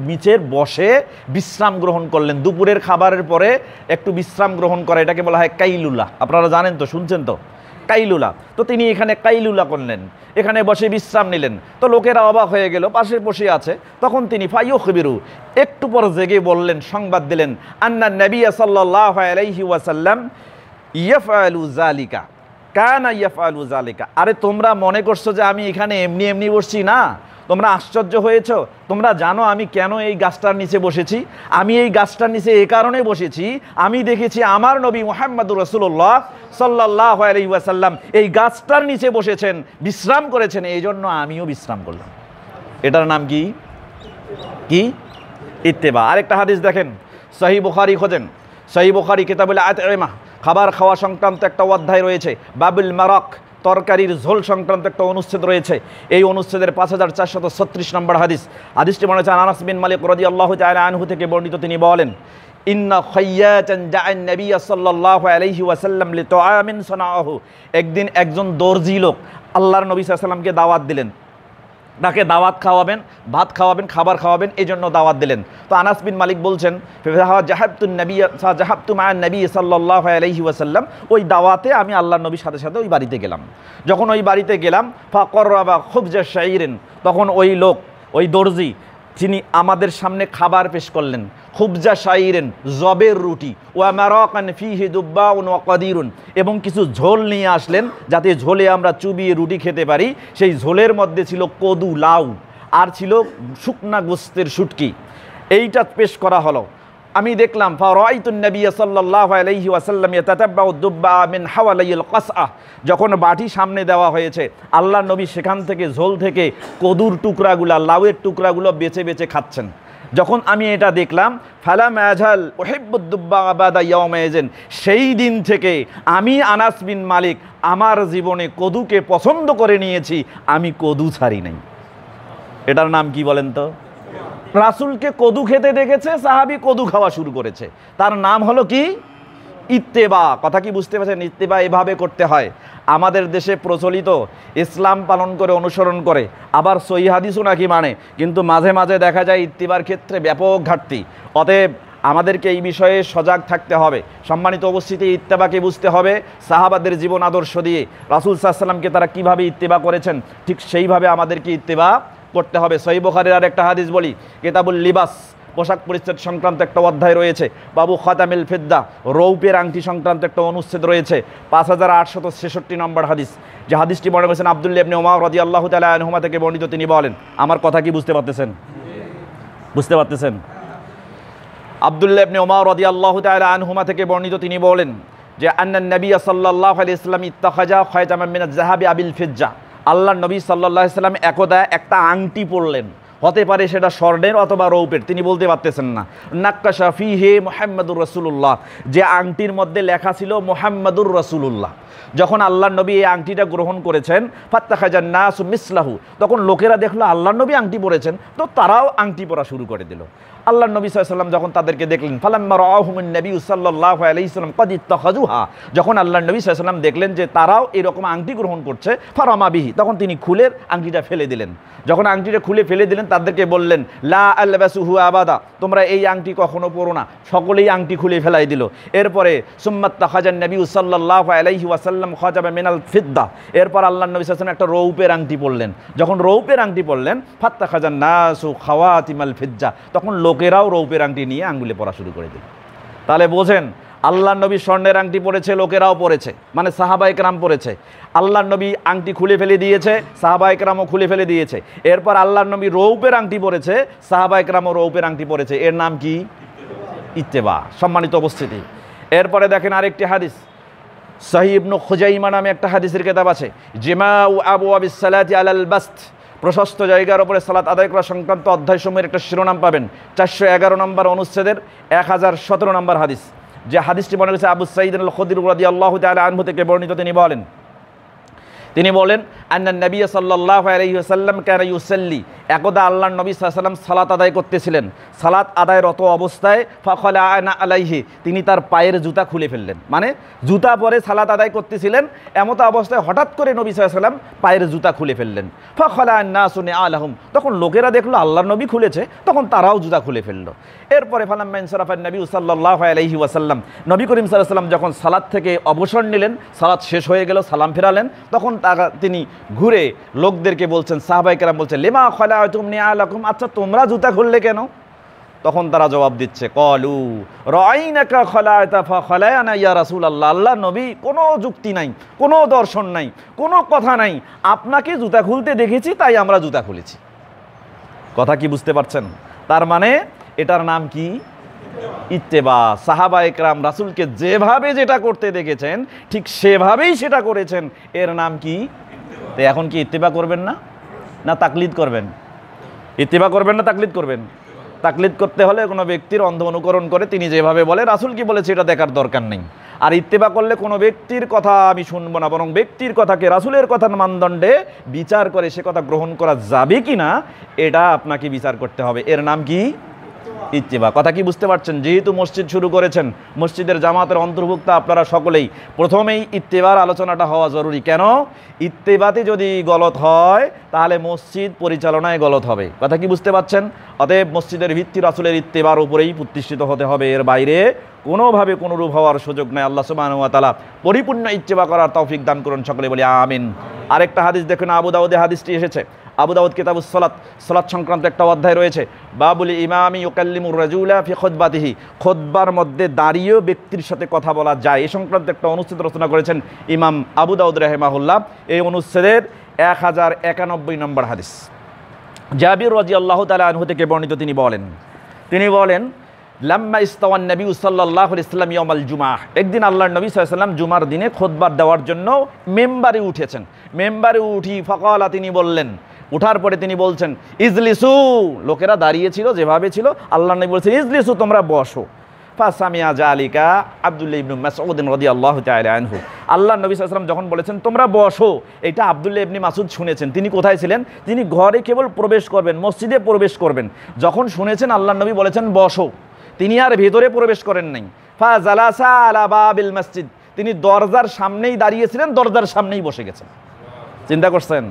Speaker 1: নিচে বসে বিশ্রাম গ্রহণ করলেন। দুপুরের খাবারের পরে একটু বিশ্রাম গ্রহণ করে, এটাকে বলা হয় কাইলুলা। আপনারা জানেন তো, শুনছেন তো, কাইলুলা। তো তিনি এখানে কাইলুলা করলেন, এখানে বসে বিশ্রাম নিলেন। তো লোকেরা অবাক হয়ে গেল, পাশে বসে আছে। তখন তিনি ফায়ুখবিরু, একটু পর জেগে বললেন, সংবাদ দিলেন, আন্না নবী সাল্লাল্লাহু আলাইহি ওয়াসাল্লাম ইয়াফআলু যালিকা, কানা ইয়াফআলু যালিকা। আরে তোমরা মনে করছো যে আমি এখানে এমনি এমনি বসছি? না, তোমরা আশ্চর্য হয়েছ। তোমরা জানো আমি কেন এই গাছটার নিচে বসেছি? আমি এই গাছটার নিচে এই কারণে বসেছি, আমি দেখেছি আমার নবী মুহাম্মদুর রাসূলুল্লাহ সাল্লাল্লাহু আলাইহি ওয়াসাল্লাম এই গাছটার নিচে বসেছেন, বিশ্রাম করেছেন, এই জন্য আমিও বিশ্রাম করলাম। এটার নাম কি? কি? ইত্তেবা। আরেকটা হাদিস দেখেন, সহিহ বুখারী খোঁজেন, সহিহ বুখারী কিতাবুল আতইমা, খাবার খাওয়া সংক্রান্ত একটা অধ্যায় রয়েছে, বাবুল মারাক, তরকারির ঝোল সংক্রান্ত একটা অনুচ্ছেদ রয়েছে। এই অনুচ্ছেদের 5436 নম্বর হাদিস। হাদিসটি মনে হচ্ছে আনাস বিন মালিক রাদিয়াল্লাহু তাআলা আনহু থেকে বর্ণিত। তিনি বলেন, ইন্না খাইয়াতান জাআন নবী সাল্লাল্লাহু আলাইহি ওয়াসাল্লাম লিতুআমিন সানাআহু। একদিন একজন দর্জি লোক আল্লাহর নবী সাল্লাল্লাহু আলাইহি ওয়াসাল্লামকে দাওয়াত দিলেন। তাকে দাওয়াত খাওয়াবেন, ভাত খাওয়াবেন, খাবার খাওয়াবেন, এই জন্য দাওয়াত দিলেন। তো আনাস বিন মালিক বলছেন, জাহাবতু মা নবী সাল্লাল্লাহু আলাইহি ওয়াসাল্লাম, ওই দাওয়াতে আমি আল্লাহর নবীর সাথে সাথে ওই বাড়িতে গেলাম। যখন ওই বাড়িতে গেলাম, ফাকররাবা খুবজা শাইরিন, তখন ওই লোক, ওই দর্জি, তিনি আমাদের সামনে খাবার পেশ করলেন। খুবজা শাইরেন, জবের রুটি, ওয়া মারাকান ফিহি দুব্বাউন ওয়া কাদিরুন, এবং কিছু ঝোল নিয়ে আসলেন যাতে ঝোলে আমরা চুবিয়ে রুটি খেতে পারি। সেই ঝোলের মধ্যে ছিল কদু, লাউ, আর ছিল শুকনা গোস্তের শুটকি। এইটা পেশ করা হলো। আমি দেখলাম, ফারাইতুন নবী সাল্লাল্লাহু আলাইহি ওয়াসাল্লাম ইয়াতাতাব্বাউ দুব্বা মিন হাওয়ালাইল কাসআ, যখন বাটি সামনে দেওয়া হয়েছে, আল্লাহর নবী সেখান থেকে ঝোল থেকে কদুর টুকরাগুলা, লাউয়ের টুকরাগুলো বেছে বেছে খাচ্ছেন। যখন আমি এটা দেখলাম, ফালাম আজাল উহিব্বুদ দুব্বা বাদা ইয়াউমাইজিন, সেই দিন থেকে আমি আনাস বিন মালিক আমার জীবনে কদুকে পছন্দ করে নিয়েছি, আমি কদু ছাড়ি নাই। এটার নাম কি বলেন তো? রাসূলকে কদু খেতে দেখেছে, সাহাবী কদু খাওয়া শুরু করেছে। তার নাম হলো কি? ইত্তেবা। কথা কি বুঝতে পারছেন? ইত্তেবা এভাবে করতে হয়। আমাদের দেশে প্রচলিত ইসলাম পালন করে, অনুসরণ করে, আবার সহিহ হাদিসও নাকি মানে, কিন্তু মাঝে মাঝে দেখা যায় ইত্তেবার ক্ষেত্রে ব্যাপক ঘাটতি। অতএব আমাদেরকে এই বিষয়ে সজাগ থাকতে হবে। সম্মানিত উপস্থিতি, ইত্তেবাকে বুঝতে হবে সাহাবাদের জীবন আদর্শ দিয়ে। রাসূল সাল্লাল্লাহু আলাইহি ওয়াসাল্লামকে তারা কিভাবে ইত্তেবা করেছেন, ঠিক সেইভাবে আমাদেরকে ইত্তেবা করতে হবে। সহিহ বুখারীর আর একটা হাদিস বলি, কিতাবুল লিবাস, পোশাক পরিচ্ছদ সংক্রান্ত একটা অধ্যায় রয়েছে। বাবু খাতামিল ফিদ্দা, রৌপের আংটি সংক্রান্ত একটা অনুচ্ছেদ রয়েছে। 5866 নম্বর হাদিস, যে হাদিসটি বর্ণনা করেছেন আব্দুল্লাহ ইবনে ওমর রাদিয়াল্লাহু তাআলা আনহুমা থেকে বর্ণিত। তিনি বলেন, আমার কথা কি বুঝতে পারতেছেন? বুঝতে পারতেছেন? আব্দুল্লাহ ইবনে ওমর রাদিয়াল্লাহু তাআলা আনহুমা থেকে বর্ণিত। তিনি বলেন যে আন্নান নবী সাল্লাল্লাহু আলাইহি ওয়াসাল্লাম ইত্তাখাজা খায়তামান মিনাজ যাহাবি আবিল ফিজ্জা, আল্লাহর নবী সাল্লাল্লাহু আলাইহি ওয়াসাল্লাম একদা একটা আংটি পরলেন, হতে পারে সেটা স্বর্ণের অথবা রৌপের, তিনি বলতে পারতেছেন না। নাক্কাশা ফিহি মুহাম্মাদুর রাসূলুল্লাহ, যে আংটির মধ্যে লেখা ছিল মুহাম্মাদুর রাসূলুল্লাহ। যখন আল্লাহর নবী এই আংটিটা গ্রহণ করেছেন, ফাত্তাখাজান নাসু মিসলাহু, তখন লোকেরা দেখলো আল্লাহর নবী আংটি পরেছেন, তো তারাও আংটি পরা শুরু করে দিল। আল্লাহর নবী সাল্লাল্লাহু আলাইহি ওয়াসাল্লাম যখন তাদেরকে দেখলেন, ফালাম্মা রাআহুমুন নবী সাল্লাল্লাহু আলাইহি ওয়াসাল্লাম ক্বাদ ইত্তাখাযুহা, যখন আল্লাহর নবী সাল্লাল্লাহু আলাইহি ওয়াসাল্লাম দেখলেন যে তারাও এরকম আংটি গ্রহণ করছে, ফারামা বিহি, তখন তিনি খুলে আংটিটা ফেলে দিলেন। যখন আংটিটা খুলে ফেলে দিলেন, তাদেরকে বললেন, লা আলবাসুহু আবাদা, তোমরা এই আংটি কখনো পরো না। সকলেই আংটি খুলে ফেলাই দিল। এরপরে সুম্মাত্তাখাজান নবী সাল্লাল্লাহু আলাইহি ওয়াসাল্লাম খাজাবা মিনাল ফিদ্দা, এরপর আল্লাহর নবী সাল্লাল্লাহু আলাইহি ওয়াসাল্লাম একটা রৌপের আংটি পরলেন। যখন রৌপের আংটি পরলেন, ফাত্তাখাজান নাসু খাওয়াতিমাল ফিজ্জা, তখন লোকেরাও রৌপের আংটি নিয়ে আঙ্গুলে পরা শুরু করে দিল। তাহলে বোঝেন, আল্লাহর নবী স্বর্ণের আংটি পরেছে, লোকেরাও পরেছে, মানে সাহাবায়ে কেরাম পরেছে। আল্লাহর নবী আংটি খুলে ফেলে দিয়েছে, সাহাবায়ে কেরামও খুলে ফেলে দিয়েছে। এরপর আল্লাহর নবী রৌপের আংটি পরেছে, সাহাবায়ে কেরামও রৌপের আংটি পরেছে। এর নাম কি? ইত্তেবা। সম্মানিত উপস্থিতি, এরপরে দেখেন আরেকটি হাদিস, সহিহ ইবনে খুজাইমা নামে একটা হাদিসের কিতাব আছে, জিমাউ আবওয়াবিস সালাতি আলাল বাস্ত, প্রশস্ত জায়গার উপরে সালাত আদায় করা সংক্রান্ত অধ্যায়সমূহের একটা শিরোনাম পাবেন। 411 নম্বর অনুচ্ছেদের 1017 নম্বর হাদিস, যে হাদিসটি বর্ণনা করেছে আবু সাঈদ আল খুদরি রাদিয়াল্লাহু তাআলা আনহু থেকে বর্ণিত। তিনি বলেন আন্নান নবী সাল্লাল্লাহু আলাইহি ওয়াসাল্লাম কানা ইউসাল্লি, একদা আল্লাহর নবী সাল্লাল্লাহু আলাইহি ওয়াসাল্লাম সালাত আদায় করতেছিলেন। সালাত আদায়রত অবস্থায় ফাখলাআনা আলাইহি, তিনি তার পায়ের জুতা খুলে ফেললেন। মানে জুতা পরে সালাত আদায় করতেছিলেন, এমত অবস্থায় হঠাৎ করে নবী সাল্লাল্লাহু আলাইহি ওয়াসাল্লাম পায়ের জুতা খুলে ফেললেন। ফাখলাআন নাসু নিআলাহুম, তখন লোকেরা দেখলো আল্লাহর নবী খুলেছে, তখন তারাও জুতা খুলে ফেললো। এরপরে ফালাম্মা ইনসারাফান নবী সাল্লাল্লাহু আলাইহি ওয়াসাল্লাম, নবী করিম সাল্লাল্লাহু আলাইহি ওয়াসাল্লাম যখন সালাত থেকে অবসর নিলেন, সালাত শেষ হয়ে গেল, সালাম ফেরালেন, তখন তিনি ঘুরে লোকদেরকে বলছেন, সাহাবায়ে কেরাম বলছেন, লিমা খালাতুম নিআলাকুম, আচ্ছা তোমরা জুতা খুললে কেন? তখন তারা জবাব দিচ্ছে, ক্বালু রাআইনাকা খালাতা ফাখালানা ইয়া রাসূলুল্লাহ, আল্লাহ নবী, কোনো যুক্তি নাই, কোনো দর্শন নাই, কোনো কথা নাই, আপনাকে জুতা খুলতে দেখেছি তাই আমরা জুতা খুলেছি। কথা কি বুঝতে পারছেন? তার মানে এটার নাম কি? ইত্তেবা। সাহাবায়ে কেরাম রাসূলকে যেভাবে যেটা করতে দেখেছেন ঠিক সেভাবেই সেটা করেছেন, এর নাম কি? তো এখন কি ইত্তেবা করবেন না, না তাকলিদ করবেন? ইত্তেবা করবেন না তাকলিদ করবেন? তাকলিদ করতে হলে কোনো ব্যক্তির অন্ধ অনুকরণ করে তিনি যেভাবে বলে রাসূল কি বলেছে এটা দেখার দরকার নেই। আর ইত্তেবা করলে কোনো ব্যক্তির কথা আমি শুনবো না, বরং ব্যক্তির কথাকে রাসূলের কথার মানদণ্ডে বিচার করে সে কথা গ্রহণ করা যাবে কি না এটা আপনাকে বিচার করতে হবে। এর নাম কি? ইত্তেবা। কথা কি বুঝতে পারছেন? যেহেতু মসজিদ শুরু করেছেন, মসজিদের জামাতের অন্তর্ভুক্ত আপনারা সকলেই, প্রথমেই ইত্তেবার আলোচনাটা হওয়া জরুরি। কেন? ইত্তেবাতে যদি গলত হয় তাহলে মসজিদ পরিচালনায় গলত হবে। কথা কি বুঝতে পারছেন? অতএব মসজিদের ভিত্তি রাসূলের ইত্তেবার উপরেই প্রতিষ্ঠিত হতে হবে, এর বাইরে কোনোভাবে কোনোরূপ হওয়ার সুযোগ নেই। আল্লাহ সুবহানাহু ওয়া তাআলা পরিপূর্ণ ইত্তেবা করার তৌফিক দান করুন, সকলে বলি আমিন। আরেকটা হাদিস দেখুন, আবু দাউদে হাদিসটি এসেছে। আবু দাউদ কিতাবুস সালাত, সালাত সংক্রান্ত একটা অধ্যায় রয়েছে, বাবুল ইমামি ইউকাল্লিমুর রাজুলা ফি খুতবাতিহি, খুতবার মধ্যে দাঁড়িয়েও ব্যক্তির সাথে কথা বলা যায়, এই সংক্রান্ত একটা অনুচ্ছেদ রচনা করেছেন ইমাম আবু দাউদ রাহিমাহুল্লাহ। এই অনুচ্ছেদের 1091 নম্বর হাদিস। জাবির রাদিয়াল্লাহু তাআলা আনহু থেকে বর্ণিত, তিনি বলেন লাম্মা ইস্তাওয়ান নবী সাল্লাল্লাহু আলাইহি ওয়াসাল্লাম ইয়াউমাল জুমআহ, একদিন আল্লাহর নবী সাল্লাল্লাহু আলাইহি ওয়াসাল্লাম জুমার দিনে খুতবা দেওয়ার জন্য মেম্বারে উঠেছেন। মেম্বারে উঠি ফাকালা, তিনি বললেন, উঠার পরে তিনি বলছেন ইজলিসু, লোকেরা দাঁড়িয়েছিল যেভাবে ছিল, আল্লাহর নবী বলছেন ইজলিসু, তোমরা বসো। ফাসামিয়া জালিকা আব্দুল্লাহ ইবনে মাসউদ রাদিয়াল্লাহু তাআলা আনহু, আল্লাহর নবী সাল্লাল্লাহু আলাইহি ওয়াসাল্লাম যখন বলেছেন তোমরা বসো, এটা আব্দুল্লাহ ইবনে মাসউদ শুনেছেন। তিনি কোথায় ছিলেন? তিনি ঘরে কেবল প্রবেশ করবেন, মসজিদে প্রবেশ করবেন, যখন শুনেছেন আল্লাহর নবী বলেছেন বসো, তিনি আর ভেতরে প্রবেশ করেন নাই। ফাজালাসা আলা বাবিল মসজিদ, তিনি দরজার সামনেই দাঁড়িয়েছিলেন, দরজার সামনেই বসে গেছেন। চিন্তা করছেন?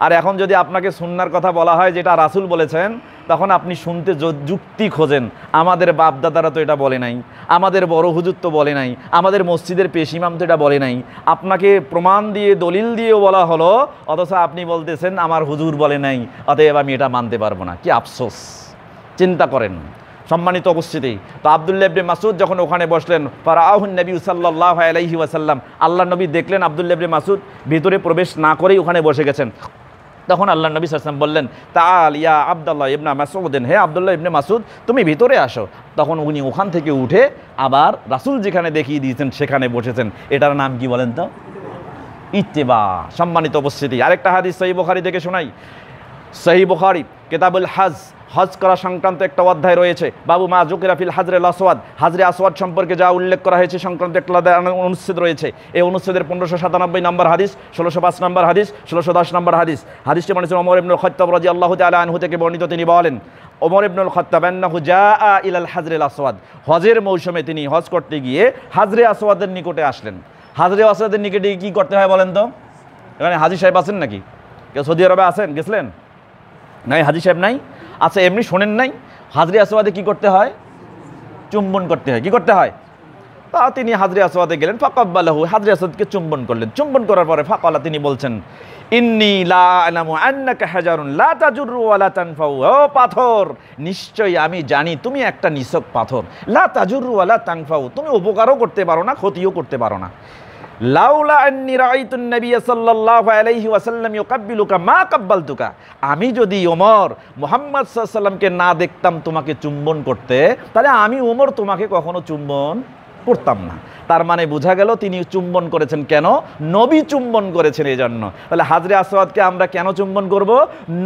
Speaker 1: আর এখন যদি আপনাকে সুন্নার কথা বলা হয় যেটা রাসূল বলেছেন, তখন আপনি শুনতে যুক্তি খোঁজেন, আমাদের বাপদাদারা তো এটা বলে নাই, আমাদের বড় হুজুর তো বলে নাই, আমাদের মসজিদের পেশ ইমাম তো এটা বলে নাই। আপনাকে প্রমাণ দিয়ে দলিল দিয়েও বলা হলো, অথচ আপনি বলতেছেন আমার হুজুর বলে নাই, অতএব আমি এটা মানতে পারবো না। কি আফসোস! চিন্তা করেন সম্মানিত উপস্থিতি। তো আব্দুল্লাহ ইবনে মাসউদ যখন ওখানে বসলেন, ফারাআহুন নবী সাল্লাল্লাহু আলাইহি ওয়াসাল্লাম, আল্লাহর নবী দেখলেন আব্দুল্লাহ ইবনে মাসউদ ভিতরে প্রবেশ না করেই ওখানে বসে গেছেন। তখন আল্লাহর নবী সাল্লাল্লাহু আলাইহি ওয়াসাল্লাম বললেন, তাআল ইয়া আব্দুল্লাহ ইবনে মাসউদ, হে আব্দুল্লাহ ইবনে মাসউদ তুমি ভিতরে আসো। তখন উনি ওখান থেকে উঠে আবার রাসূল যেখানে দেখিয়ে দিয়েছেন সেখানে বসেছেন। এটার নাম কি বলেন তো? ইত্তেবা। সম্মানিত উপস্থিতি, আরেকটা হাদিস সহিহ বুখারী থেকে শোনাই। সহিহ বুখারী কিতাবুল হজ, হজ করা সংক্রান্ত একটা অধ্যায় রয়েছে, বাবু মা যুকিরা ফিল হাজরিল আসওয়াদ, হাজরে আসওয়াদ সম্পর্কে যা উল্লেখ করা হয়েছে সংক্রান্ত একটা অনুচ্ছেদ রয়েছে। এই অনুচ্ছেদের 1597 নম্বর হাদিস, 1605 নম্বর হাদিস, 1610 নম্বর হাদিস। হাদিসটি বলেছেন ওমর ইবনুল খাত্তাব রাদিয়াল্লাহু তাআলা আনহু থেকে বর্ণিত, তিনি বলেন ওমর ইবনুল খাত্তাব আন্নাহু জাআ ইলাল হাজরিল আসওয়াদ, হজের মৌসুমে তিনি হজ করতে গিয়ে হাজরে আসওয়াদের নিকটে আসলেন। হাজরে আসওয়াদের নিকটে কি করতে হয় বলেন তো? এখানে হাজী সাহেব আছেন নাকি? কেউ সৌদি আরবে আছেন? গেছিলেন? নাই, হাজী সাহেব নাই? আচ্ছা, এমনি শোনেন নাই? হাজরে আসওয়াদে কি করতে হয়? চুম্বন করতে হয়। কি করতে হয়? তা তিনি হাজরে আসওয়াদে গেলেন, ফাকাব্বালাহু, হাজরে আসওয়াদকে চুম্বন করলেন। চুম্বন করার পরে ফাকালা, তিনি বলছেন ইন্নী লা আলামু আন্নাকা হাজারুন লা তাজুরু ওয়া লা তানফাউ, ও পাথর, নিশ্চয়ই আমি জানি তুমি একটা নিছক পাথর, লা তাজুরু ওয়া লা তানফাউ, তুমি উপকারও করতে পারো না, ক্ষতিও করতে পারো না। লাউলা আন্নী রাআইতুন নবী সাল্লাল্লাহু আলাইহি ওয়াসাল্লাম ইউকাব্বিলুকা মা কাব্বালতুকা, আমি যদি ওমর মুহাম্মদ সাল্লাল্লাহু আলাইহি ওয়াসাল্লামকে না দেখতাম তোমাকে চুম্বন করতে, তাহলে আমি ওমর তোমাকে কখনো চুম্বন করতাম না। তার মানে বোঝা গেল তিনি চুম্বন করেছেন কেন? নবী চুম্বন করেছেন এই জন্য। তাহলে হাজরে আসওয়াদকে আমরা কেন চুম্বন করব?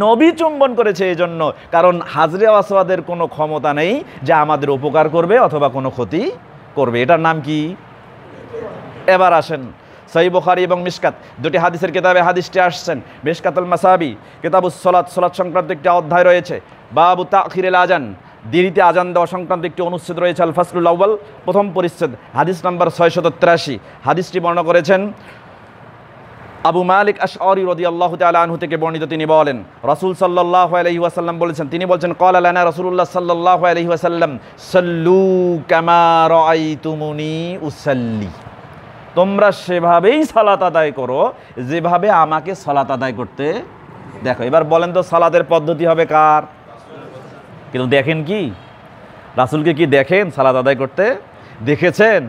Speaker 1: নবী চুম্বন করেছে এই জন্য, কারণ হাজরে আসওয়াদের কোনো ক্ষমতা নেই যে আমাদের উপকার করবে অথবা কোনো ক্ষতি করবে। এটার নাম কি? এবার আসেন সহিহ বুখারী এবং মিশকাত, দুটি হাদিসের কিতাবে হাদিসটি আসছেন। মিশকাতুল মাসাবি কিতাবুস সালাত, সালাত সংক্রান্ত একটি অধ্যায় রয়েছে, বাবু তাখিরিল আজান, দেরিতে আজান দেওয়া সংক্রান্ত একটি অনুচ্ছেদ রয়েছে, আল ফাসলুল আউয়াল, প্রথম পরিচ্ছেদ, হাদিস নাম্বার 683। হাদিসটি বর্ণনা করেছেন আবু মালিক আশআরী রাদিয়াল্লাহু তাআলা আনহু থেকে বর্ণিত, তিনি বলেন রাসূল সাল্লাল্লাহু আলাইহি ওয়াসাল্লাম বলেছেন, তিনি বলছেন ক্বালা লানা রাসূলুল্লাহ সাল্লাল্লাহু আলাইহি ওয়াসাল্লাম সাল্লু কামা রাআইতুমুনি উসাল্লি, তোমরা সেভাবেই সালাত আদায় করো যেভাবে আমাকে সালাত আদায় করতে দেখো। এবার বলেন তো সালাতের পদ্ধতি হবে কার? কিন্তু দেখেন কি রাসূলকে কি দেখেন সালাত আদায় করতে? দেখেছেন?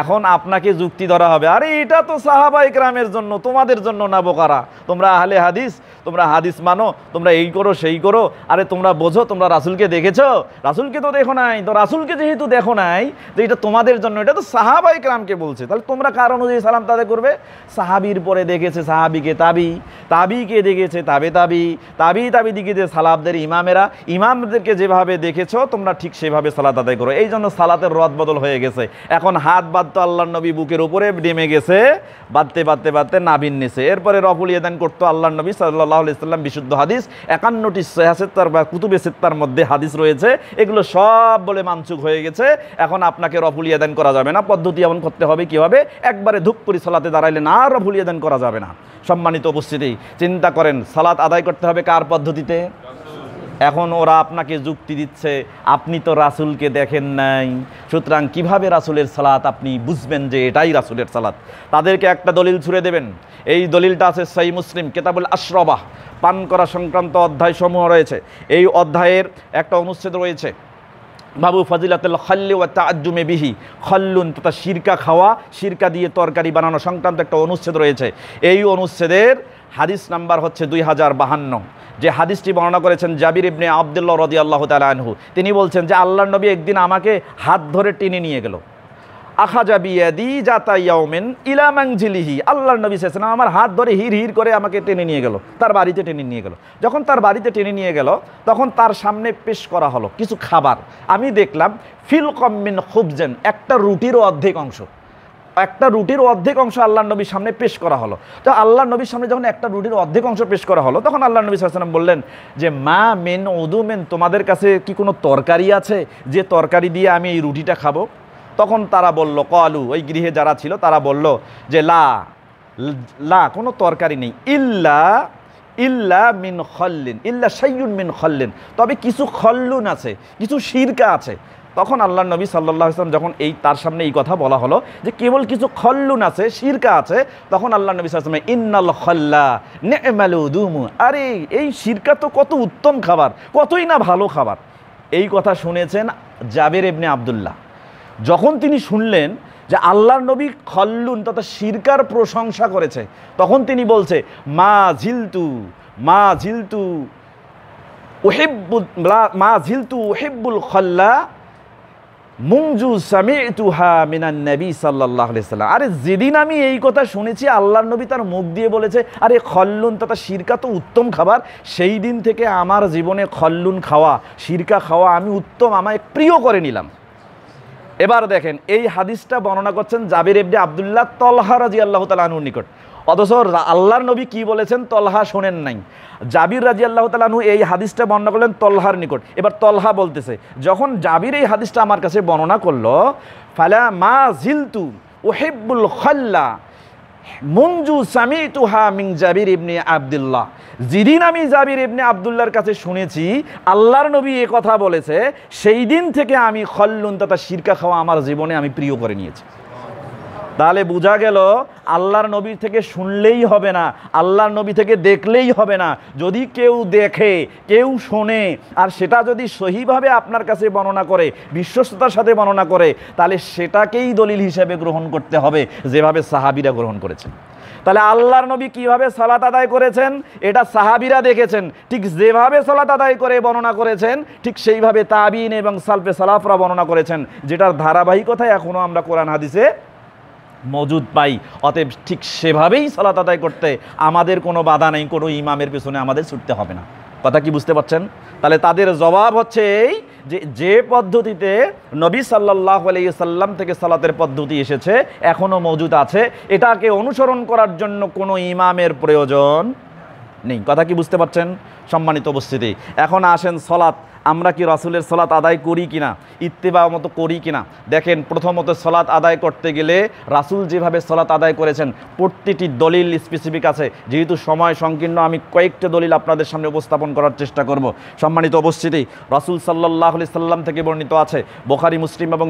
Speaker 1: এখন আপনাকে যুক্তি ধরা হবে, আরে এটা তো সাহাবা ইকরামের জন্য, তোমাদের জন্য না বোকারা, তোমরা আহলে হাদিস, তোমরা হাদিস মানো, তোমরা এই করো সেই করো, আরে তোমরা বোঝো তোমরা রাসূলকে দেখেছো? রাসূলকে তো দেখো নাই, তো রাসূলকে যেহেতু দেখো নাই যে এটা তোমাদের জন্য, এটা তো সাহাবায়ে কেরামকে বলছে, তাহলে তোমরা কার অনুযায়ী সালাম তাদের করবে? সাহাবীর পরে দেখেছে সাহাবীকে তাবি, তাবিকে দেখেছে তাবে তাবি, তাবি দেখেছে সালাফদের ইমামেরা, ইমামদেরকে যেভাবে দেখেছো তোমরা ঠিক সেভাবে সালাত আদায় করো। এই জন্য সালাতের রদ বদল হয়ে গেছে। এখন হাত বাঁধতো আল্লাহর নবী বুকের উপরে নেমে গেছে, বাঁধতে বাঁধতে বাঁধতে নাভির নিচে, এরপরে রফুল ইয়াদান করতো আল্লাহর নবী সাল্লাল্লাহু আলাইহি সাল্লাম। বিশুদ্ধ হাদিস 51টি সহিহ সিত্তার বা কুতুবে সিত্তার মধ্যে হাদিস রয়েছে, এগুলো সব বলে মানসুখ হয়ে গেছে। এখন আপনাকে রফুল ইয়াদান করা যাবে না। পদ্ধতি এমন করতে হবে কীভাবে? একবারে ধুপ করে সালাতে দাঁড়াইলে না রফুল ইয়াদান করা যাবে না। সম্মানিত উপস্থিতি, চিন্তা করেন সালাত আদায় করতে হবে কার পদ্ধতিতে? এখন ওরা আপনাকে যুক্তি দিচ্ছে আপনি তো রাসূলকে দেখেন নাই, সুতরাং কিভাবে রাসূলের সালাত আপনি বুঝবেন যে এটাই রাসূলের সালাত? তাদেরকে একটা দলিল ছুড়ে দেবেন। এই দলিলটা আছে সহিহ মুসলিম কিতাবুল আশরাবাহ, পান করা সংক্রান্ত অধ্যায় সমূহ রয়েছে। এই অধ্যায়ের একটা অনুচ্ছেদ রয়েছে বাবু ফাজিলাতুল খাল্লি ওয়া তাআজ্জুমি বিহি, খাল্লুন তথা সিরকা খাওয়া, সিরকা দিয়ে তরকারি বানানো সংক্রান্ত একটা অনুচ্ছেদ রয়েছে। এই অনুচ্ছেদের হাদিস নাম্বার হচ্ছে 2052। যে হাদিসটি বর্ণনা করেছেন জাবির ইবনে আব্দুল্লাহ রাদিয়াল্লাহু তাআলা আনহু। তিনি বলছেন যে আল্লাহর নবী একদিন আমাকে হাত ধরে টেনে নিয়ে গেল। আখাজা বিয়াদি জাতা ইয়াউমিন ইলা মানজিলিহি, আল্লাহর নবী সাল্লাল্লাহু আলাইহি ওয়াসাল্লাম আমার হাত ধরে হির হির করে আমাকে টেনে নিয়ে গেল, তার বাড়িতে টেনে নিয়ে গেল। যখন তার বাড়িতে টেনে নিয়ে গেল তখন তার সামনে পেশ করা হলো কিছু খাবার। আমি দেখলাম ফিল কম মিন খুবজেন, একটা রুটির অর্ধেক অংশ, একটা রুটির অর্ধেক অংশ আল্লাহর নবীর সামনে পেশ করা হলো। তো আল্লাহর নবীর সামনে যখন একটা রুটির অর্ধেক অংশ পেশ করা হলো তখন আল্লাহর নবী সাল্লাল্লাহু আলাইহি ওয়াসাল্লাম বললেন যে মা মেন উদুমেন, তোমাদের কাছে কি কোনো তরকারি আছে যে তরকারি দিয়ে আমি এই রুটিটা খাবো? তখন তারা বলল, কলু, ওই গৃহে যারা ছিল তারা বলল যে লা লা, কোনো তরকারি নেই, ইল্লা মিন খল্লিন, ইল্লা শাইয়ুন মিন খল্লিন, তবে কিছু খল্লুন আছে, কিছু সিরকা আছে। তখন আল্লাহর নবী সাল্লাল্লাহু আলাইহি ওয়াসাল্লাম যখন তার সামনে এই কথা বলা হলো যে কেবল কিছু খল্লুন আছে, সিরকা আছে, তখন আল্লাহর নবী সাল্লাল্লাহু আলাইহি ওয়াসাল্লাম ইন্নাল খল্লা নি'মাল উদুমু, আরে এই সিরকা তো কত উত্তম খাবার, কতই না ভালো খাবার। এই কথা শুনেছেন জাবির ইবনে আব্দুল্লাহ। যখন তিনি শুনলেন যে আল্লাহর নবী খল্লুন তথা সিরকার প্রশংসা করেছে, তখন তিনি বলছে মা ঝিলতু উহিব্বুল খল্লা মুনজু সামি'তুহা মিনান নবী সাল্লাল্লাহু আলাইহি ওয়াসাল্লাম। আরে যেদিন আমি এই কথা শুনেছি আল্লাহর নবী তার মুখ দিয়ে বলেছে আরে খল্লুন তথা সিরকা তো উত্তম খাবার, সেই দিন থেকে আমার জীবনে খল্লুন খাওয়া, সিরকা খাওয়া আমি উত্তম, আমায় প্রিয় করে নিলাম। এবার দেখেন এই হাদিসটা বর্ণনা করছেন জাবির ইবনে আব্দুল্লাহ তলহা রাদিয়াল্লাহু তাআলা আনহুর নিকট, অথচ আল্লাহর নবী কি বলেছেন তলহা শোনেন নাই। জাবির রাদিয়াল্লাহু তাআলা আনহু এই হাদিসটা বর্ণনা করলেন তলহার নিকট। এবার তলহা বলতেছে যখন জাবির এই হাদিসটা আমার কাছে বর্ণনা করলো, ফালা মা জিলতু উহিব্বুল খাল্লা মুনজু সামি'তুহা মিন জাবির ইবনে আব্দুল্লাহ, যেদিন আমি জাবির ইবনে আব্দুল্লাহর কাছে শুনেছি আল্লাহর নবী এ কথা বলেছে, সেই দিন থেকে আমি খল্লুন তথা সিরকা খাওয়া আমার জীবনে আমি প্রিয় করে নিয়েছি। তাহলে বোঝা গেল আল্লাহর নবী থেকে শুনলেই হবে না, আল্লাহর নবী থেকে দেখলেই হবে না। যদি কেউ দেখে, কেউ শোনে, আর সেটা যদি সহিভাবে আপনার কাছে বর্ণনা করে, বিশ্বস্ততার সাথে বর্ণনা করে, তাহলে সেটাকেই দলিল হিসেবে গ্রহণ করতে হবে যেভাবে সাহাবীরা গ্রহণ করেছেন। তাহলে আল্লাহর নবী কিভাবে সালাত আদায় করেছেন এটা সাহাবীরা দেখেছেন, ঠিক যেভাবে সালাত আদায় করে বর্ণনা করেছেন ঠিক সেইভাবে তাবিঈন এবং সালফে সালাফরা বর্ণনা করেছেন, যেটার ধারাবাহিকতায় এখনও আমরা কোরআন হাদিসে মজুদ পাই। অতএব ঠিক সেভাবেই সালাত আদায় করতে আমাদের কোনো বাধা নেই, কোনো ইমামের পেছনে আমাদের ছুটতে হবে না। কথা কি বুঝতে পারছেন? তাহলে তাদের জবাব হচ্ছে এই যে পদ্ধতিতে নবী সাল্লাল্লাহু আলাইহি ওয়াসাল্লাম থেকে সালাতের পদ্ধতি এসেছে এখনও মজুদ আছে, এটাকে অনুসরণ করার জন্য কোনো ইমামের প্রয়োজন নেই। কথা কি বুঝতে পারছেন? সম্মানিত উপস্থিতি, এখন আসেন সলাত আমরা কি রাসূলের সালাত আদায় করি কিনা, ইত্তেবা মতো করি কিনা। দেখেন প্রথমত সালাত আদায় করতে গেলে রাসূল যেভাবে সালাত আদায় করেছেন প্রতিটি দলিল স্পেসিফিক আছে। যেহেতু সময় সংকীর্ণ আমি কয়েকটা দলিল আপনাদের সামনে উপস্থাপন করার চেষ্টা করব। সম্মানিত উপস্থিতি, রাসূল সাল্লাল্লাহু আলাইহি সাল্লাম থেকে বর্ণিত আছে বুখারী মুসলিম এবং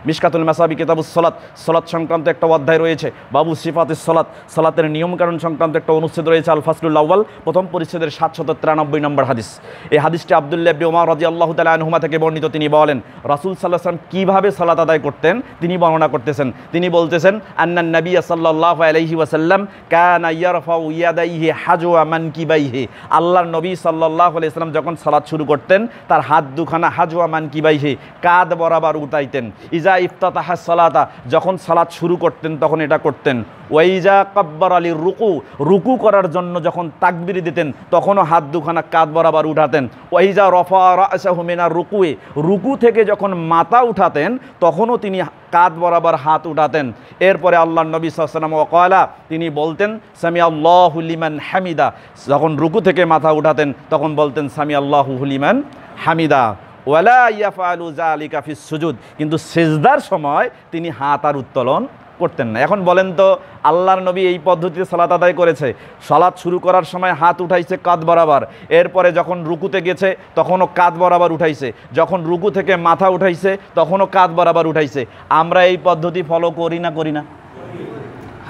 Speaker 1: মিশকাতুল মাসাবি কিতাবুস সালাত, সালাত সংক্রান্ত একটা অধ্যায় রয়েছে। বাবু সিফাতুস সালাত, সালাতের নিয়মকানুন সংক্রান্ত একটা অনুচ্ছেদ রয়েছে আল ফাসলুল আউয়াল, প্রথম পরিচ্ছেদের 793 নম্বর হাদিস। এই হাদিসটি আব্দুল্লাহ ইবনে উমর
Speaker 2: রাদিয়াল্লাহু তাআলা আনহুমা থেকে বর্ণিত, তিনি বলেন রাসূল সাল্লাল্লাহু আলাইহি ওয়াসাল্লাম কীভাবে সালাত আদায় করতেন তিনি বর্ণনা করতেছেন। তিনি বলতেছেন আন্নান নবী সাল্লাল্লাহু আলাইহি ওয়াসাল্লাম কানা ইয়ারফাউ ইয়াদাইহি হাজওয়া মানকিবাইহি, আল্লাহর নবী সাল্লাল্লাহু আলাইহি ওয়াসাল্লাম যখন সালাত শুরু করতেন তার হাত দুখানা হাজওয়া মানকিবাইহি কাঁধ বরাবর উঠাইতেন। ইজা ইফতাতাহা সালাতা, যখন সালাত শুরু করতেন তখন এটা করতেন। ওয়াইজা কাব্বার আলী রুকু, রুকু করার জন্য যখন তাকবির দিতেন তখনও হাত দুখানা কাঁধ বরাবর উঠাতেন। ওয়াইজা রফা রাসাহু মিনার রুকুয়ে, রুকু থেকে যখন মাথা উঠাতেন তখনও তিনি কাঁধ বরাবর হাত উঠাতেন। এরপরে আল্লাহ নবী সাল্লাল্লাহু আলাইহি ওয়াসাল্লাম ওয়াকালা, তিনি বলতেন সামি আল্লাহু লিমান হামিদা, যখন রুকু থেকে মাথা উঠাতেন তখন বলতেন সামি আল্লাহু লিমান হামিদা। ওয়ালা ইয়াফআলু যালিকা ফিস সুজুদ, কিন্তু সিজদার সময় তিনি হাত আর উত্তোলন করতেন না। এখন বলেন তো আল্লাহর নবী এই পদ্ধতিতে সালাত আদায় করেছে, সালাত শুরু করার সময় হাত উঠাইছে কাঁধ বরাবর, এরপরে যখন রুকুতে গেছে তখনও কাঁধ বরাবর উঠাইছে, যখন রুকু থেকে মাথা উঠাইছে তখনও কাঁধ বরাবর উঠাইছে। আমরা এই পদ্ধতি ফলো করি না করি না?